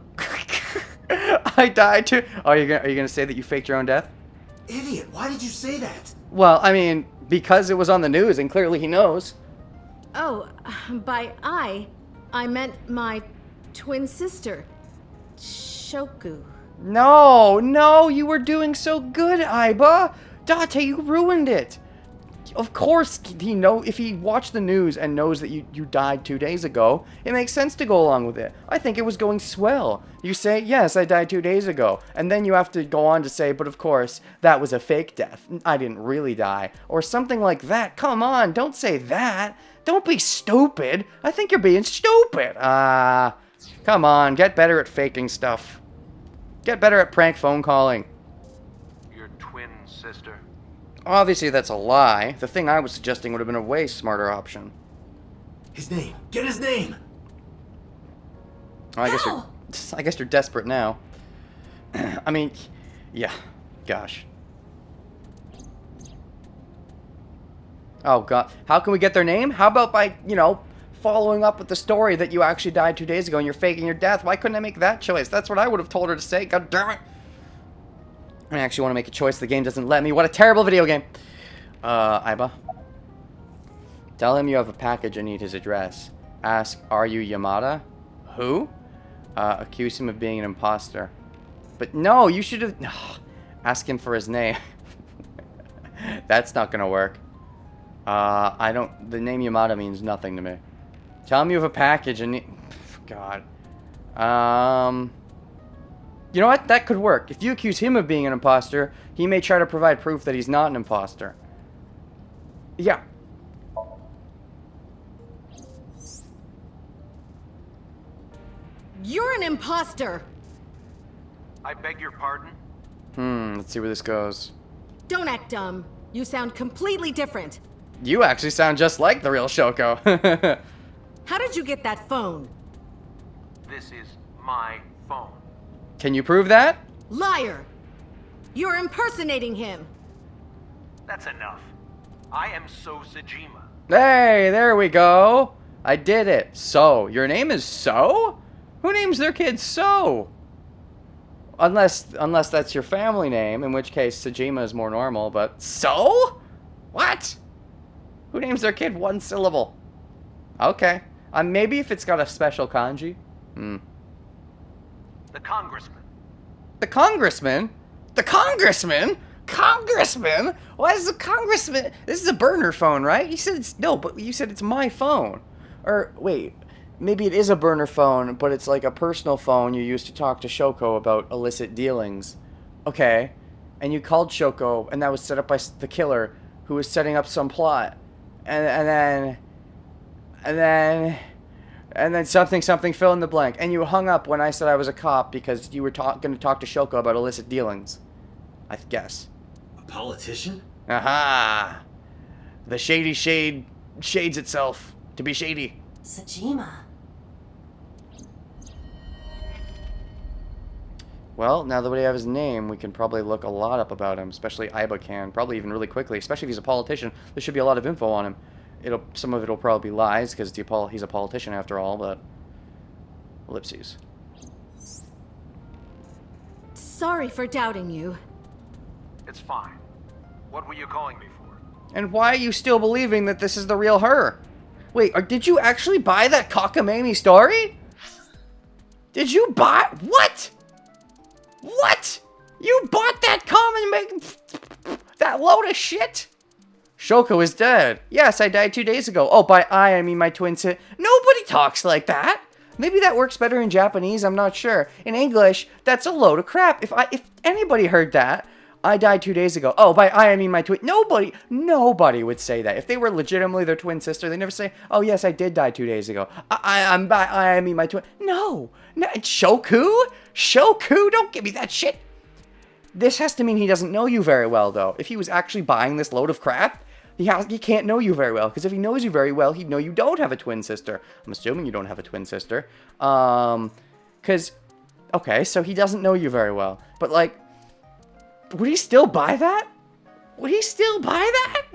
S1: I died too. Oh, are you gonna say that you faked your own death?
S2: Idiot, why did you say that?
S1: Well, I mean, because it was on the news and clearly he knows.
S6: Oh, by I meant my twin sister, Shoku.
S1: No, you were doing so good, Aiba. Date, you ruined it. Of course, if he watched the news and knows that you died 2 days ago, it makes sense to go along with it. I think it was going swell. You say, yes, I died 2 days ago. And then you have to go on to say, but of course, that was a fake death. I didn't really die. Or something like that. Come on, don't say that. Don't be stupid. I think you're being stupid. Come on, get better at faking stuff. Get better at prank phone calling.
S9: Your twin sister?
S1: Obviously, that's a lie. The thing I was suggesting would have been a way smarter option.
S2: His name. Get his name.
S1: Oh, I guess you're desperate now. I mean, yeah. Gosh. Oh, God. How can we get their name? How about by, you know, following up with the story that you actually died 2 days ago and you're faking your death? Why couldn't I make that choice? That's what I would have told her to say. God damn it. I actually want to make a choice. The game doesn't let me. What a terrible video game. Aiba. Tell him you have a package and need his address. Ask, are you Yamada? Who? Accuse him of being an imposter. But no, you should have... Ask him for his name. That's not gonna work. I don't... The name Yamada means nothing to me. Tell him you have a package and... God. You know what? That could work. If you accuse him of being an imposter, he may try to provide proof that he's not an imposter. Yeah.
S6: You're an imposter!
S9: I beg your pardon?
S1: Let's see where this goes.
S6: Don't act dumb. You sound completely different.
S1: You actually sound just like the real Shoko.
S6: How did you get that phone?
S9: This is my phone.
S1: Can you prove that?
S6: Liar! You're impersonating him!
S9: That's enough. I am So Sajima.
S1: Hey, there we go. I did it. So, your name is So? Who names their kid So? Unless that's your family name, in which case Sajima is more normal, but So? What? Who names their kid one syllable? Okay. Maybe if it's got a special kanji.
S9: The congressman.
S1: The congressman? The congressman? Congressman? Why is the congressman? This is a burner phone, right? You said it's... No, but you said it's my phone. Or, wait. Maybe it is a burner phone, but it's like a personal phone you used to talk to Shoko about illicit dealings. Okay. And you called Shoko, and that was set up by the killer, who was setting up some plot. And then something fill in the blank. And you hung up when I said I was a cop because you were going to talk to Shoko about illicit dealings. I guess.
S2: A politician?
S1: Aha! The shady shade shades itself to be shady.
S4: Sajima.
S1: Well, now that we have his name, we can probably look a lot up about him, especially Aiba can. Probably even really quickly, especially if he's a politician. There should be a lot of info on him. Some of it will probably be lies, because he's a politician after all, but... Ellipses.
S6: Sorry for doubting you.
S9: It's fine. What were you calling me for?
S1: And why are you still believing that this is the real her? Wait, did you actually buy that cockamamie story? Did you buy... What? What? You bought that that load of shit? Shoko is dead. Yes, I died 2 days ago. Oh, by I mean my twin sister. Nobody talks like that. Maybe that works better in Japanese, I'm not sure. In English, that's a load of crap. If anybody heard that, I died 2 days ago. Oh, by I mean my twin... Nobody would say that. If they were legitimately their twin sister, they never say, oh, yes, I did die 2 days ago. I mean my twin... No. Shoku? Shoku? Don't give me that shit. This has to mean he doesn't know you very well, though. If he was actually buying this load of crap, he can't know you very well. Because if he knows you very well, he'd know you don't have a twin sister. I'm assuming you don't have a twin sister. Because... Okay, so he doesn't know you very well. But, like... Would he still buy that? Would he still buy that?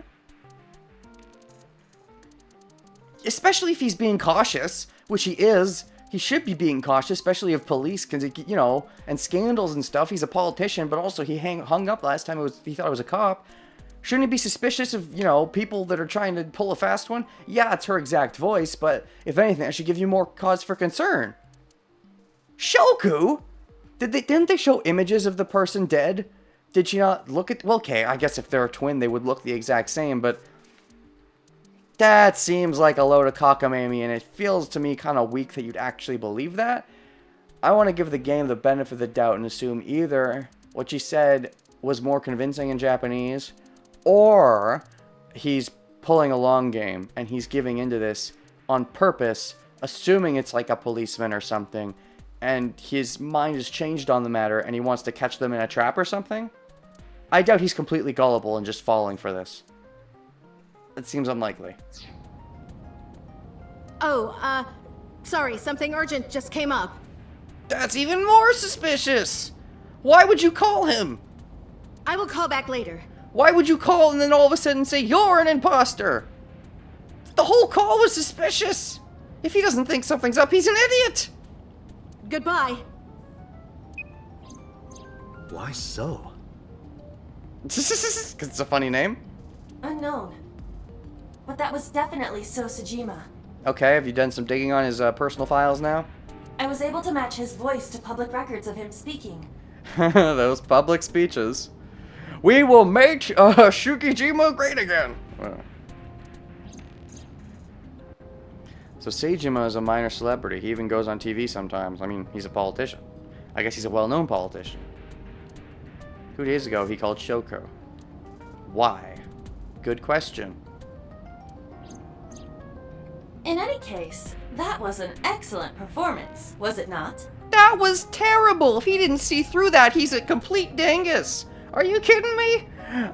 S1: Especially if he's being cautious, which he is. He should be being cautious, especially of police, because, you know, and scandals and stuff. He's a politician, but also he hung up last time he thought it was a cop. Shouldn't he be suspicious of, you know, people that are trying to pull a fast one? Yeah, it's her exact voice, but if anything, that should give you more cause for concern. Shoku? Didn't they show images of the person dead? Did she not look at... Well, okay, I guess if they're a twin, they would look the exact same, but... That seems like a load of cockamamie, and it feels to me kind of weak that you'd actually believe that. I want to give the game the benefit of the doubt and assume either what she said was more convincing in Japanese, or he's pulling a long game, and he's giving into this on purpose, assuming it's like a policeman or something, and his mind has changed on the matter and he wants to catch them in a trap or something? I doubt he's completely gullible and just falling for this. It seems unlikely.
S6: Oh, sorry, something urgent just came up.
S1: That's even more suspicious! Why would you call him?
S6: I will call back later.
S1: Why would you call and then all of a sudden say you're an imposter? The whole call was suspicious! If he doesn't think something's up, he's an idiot!
S6: Goodbye.
S2: Why so?
S1: Because it's a funny name?
S4: Unknown. But that was definitely So Sejima.
S1: Okay, have you done some digging on his personal files now?
S4: I was able to match his voice to public records of him speaking.
S1: Those public speeches. We will make Shukijima great again! So Seijima is a minor celebrity. He even goes on TV sometimes. I mean, he's a politician. I guess he's a well-known politician. 2 days ago, he called Shoko. Why? Good question.
S4: In any case, that was an excellent performance, was it not?
S1: That was terrible! If he didn't see through that, he's a complete dingus! Are you kidding me?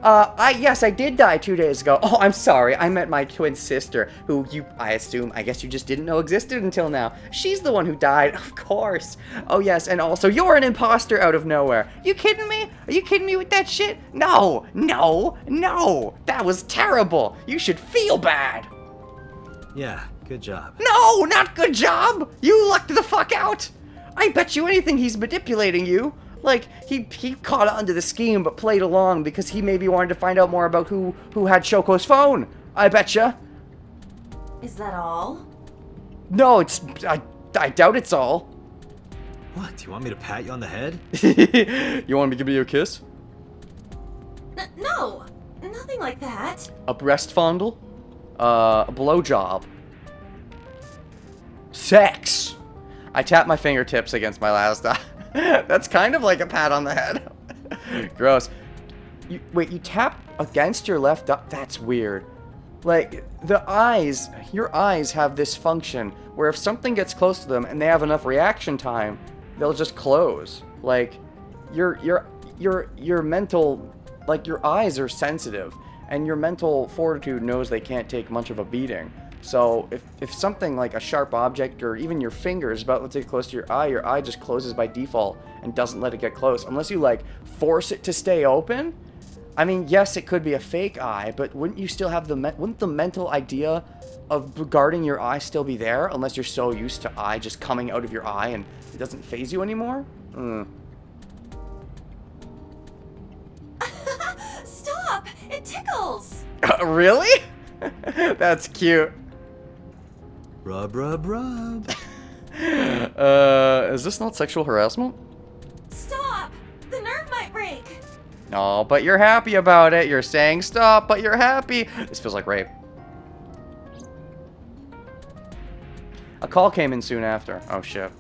S1: Yes, I did die 2 days ago. Oh, I'm sorry. I met my twin sister, who I guess you just didn't know existed until now. She's the one who died, of course. Oh, yes, and also, you're an imposter out of nowhere. You kidding me? Are you kidding me with that shit? No, no, no. That was terrible. You should feel bad.
S2: Yeah, good job.
S1: No, not good job. You lucked the fuck out. I bet you anything he's manipulating you. Like, he caught on to the scheme but played along because he maybe wanted to find out more about who had Shoko's phone. I betcha.
S4: Is that all?
S1: No, I doubt it's all.
S2: What, do you want me to pat you on the head?
S1: You want me to give you a kiss?
S4: No, nothing like that.
S1: A breast fondle? A blowjob? Sex! I tapped my fingertips against my last eye. That's kind of like a pat on the head. Gross. Wait, you tap against your left eye? That's weird. Like, your eyes have this function where if something gets close to them and they have enough reaction time, they'll just close. Like, your mental, like, your eyes are sensitive and your mental fortitude knows they can't take much of a beating. So if something like a sharp object or even your finger is about to get close to your eye just closes by default and doesn't let it get close. Unless you like force it to stay open. I mean, yes, it could be a fake eye, but wouldn't you still have wouldn't the mental idea of guarding your eye still be there unless you're so used to eye just coming out of your eye and it doesn't faze you anymore?
S4: Stop! It tickles!
S1: Really? That's cute.
S2: Rub, rub, rub.
S1: Is this not sexual harassment?
S4: Stop! The nerve might break!
S1: No, but you're happy about it. You're saying stop, but you're happy. This feels like rape. A call came in soon after. Oh, shit.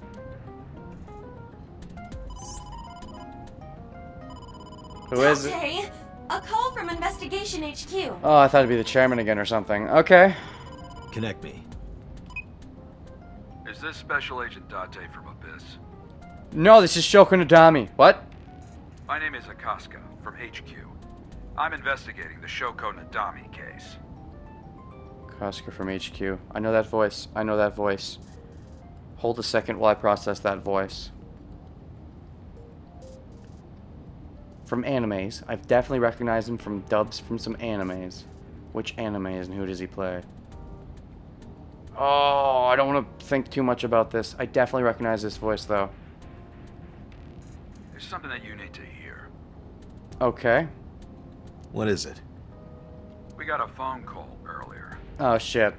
S1: Who is it?
S4: Date, a call from Investigation HQ.
S1: Oh, I thought it'd be the chairman again or something. Okay.
S2: Connect me.
S3: Is this Special Agent Date from Abyss?
S1: No, this is Shoko Nadami. What?
S3: My name is Akaska from HQ. I'm investigating the Shoko Nadami case.
S1: Koska from HQ. I know that voice. I know that voice. Hold a second while I process that voice. From animes. I've definitely recognized him from dubs from some animes. Which animes and who does he play? Oh, I don't want to think too much about this. I definitely recognize this voice, though.
S3: There's something that you need to hear.
S1: Okay.
S2: What is it?
S3: We got a phone call earlier.
S1: Oh, shit.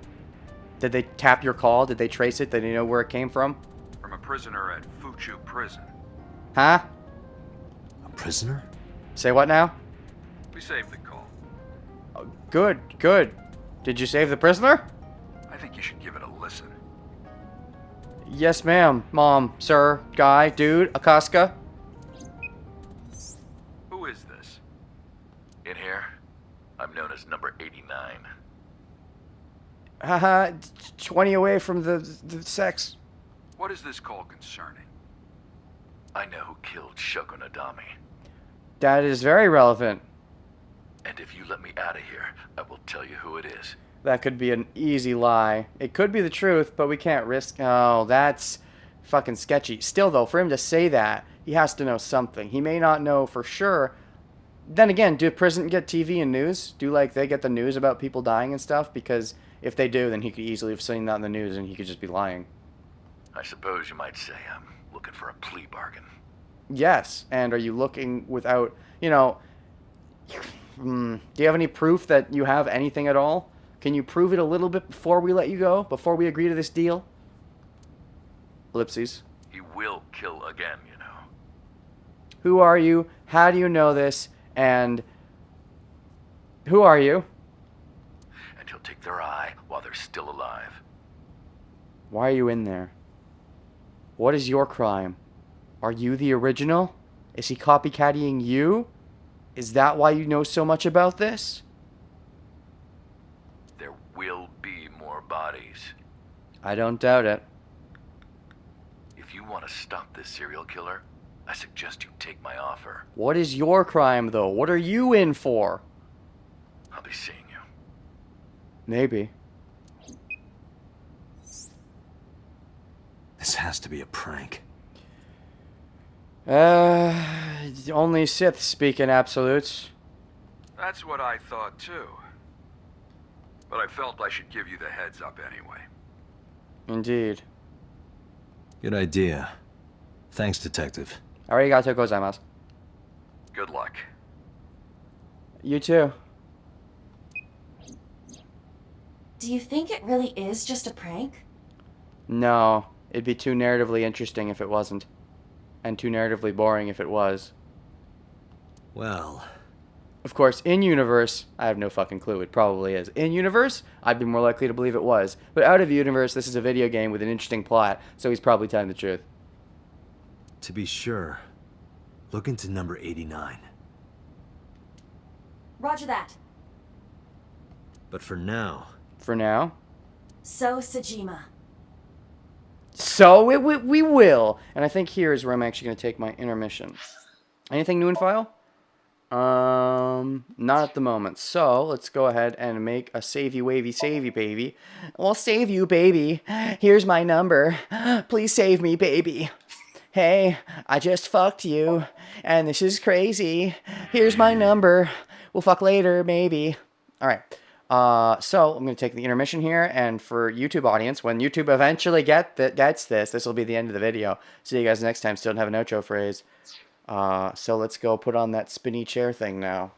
S1: Did they tap your call? Did they trace it? Did they know where it came from?
S3: From a prisoner at Fuchu Prison.
S1: Huh?
S2: A prisoner?
S1: Say what now?
S3: We saved the call.
S1: Oh, good, good. Did you save the prisoner?
S3: I think you should give it a listen.
S1: Yes, ma'am. Mom, sir, guy, dude, Akaska.
S3: Who is this?
S10: In here, I'm known as number 89.
S1: Haha, 20 away from the sex.
S3: What is this call concerning?
S10: I know who killed Shogunadami.
S1: That is very relevant.
S10: And if you let me out of here, I will tell you who it is.
S1: That could be an easy lie. It could be the truth, but we can't risk... Oh, that's fucking sketchy. Still, though, for him to say that, he has to know something. He may not know for sure. Then again, do prison get TV and news? Do, like, they get the news about people dying and stuff? Because if they do, then he could easily have seen that in the news and he could just be lying.
S10: I suppose you might say I'm looking for a plea bargain.
S1: Yes, and are you looking without, you know... do you have any proof that you have anything at all? Can you prove it a little bit before we let you go? Before we agree to this deal? Ellipses.
S10: He will kill again, you know.
S1: Who are you? How do you know this? And who are you?
S10: And he'll take their eye while they're still alive.
S1: Why are you in there? What is your crime? Are you the original? Is he copycatting you? Is that why you know so much about this?
S10: There will be more bodies.
S1: I don't doubt it.
S10: If you want to stop this serial killer, I suggest you take my offer.
S1: What is your crime, though? What are you in for?
S10: I'll be seeing you.
S1: Maybe.
S2: This has to be a prank.
S1: Only Siths speak in absolutes.
S11: That's what I thought too. But I felt I should give you the heads up anyway.
S1: Indeed.
S2: Good idea. Thanks, Detective.
S1: Arigatou gozaimasu.
S11: Good luck.
S1: You too.
S4: Do you think it really is just a prank?
S1: No, it'd be too narratively interesting if it wasn't. And too narratively boring if it was.
S2: Well...
S1: Of course, in-universe, I have no fucking clue. It probably is. In-universe, I'd be more likely to believe it was. But out of universe, this is a video game with an interesting plot, so he's probably telling the truth.
S2: To be sure, look into number 89.
S4: Roger that.
S2: But for now...
S1: For now?
S4: So, Sejima.
S1: So, we will. And I think here is where I'm actually going to take my intermission. Anything new in file? Not at the moment. So, let's go ahead and make a savey baby. We'll save you, baby. Here's my number. Please save me, baby. Hey, I just fucked you, and this is crazy. Here's my number. We'll fuck later, maybe. Alright. So, I'm going to take the intermission here, and for YouTube audience, when YouTube eventually gets this will be the end of the video. See you guys next time. Still don't have an outro phrase. So let's go put on that spinny chair thing now.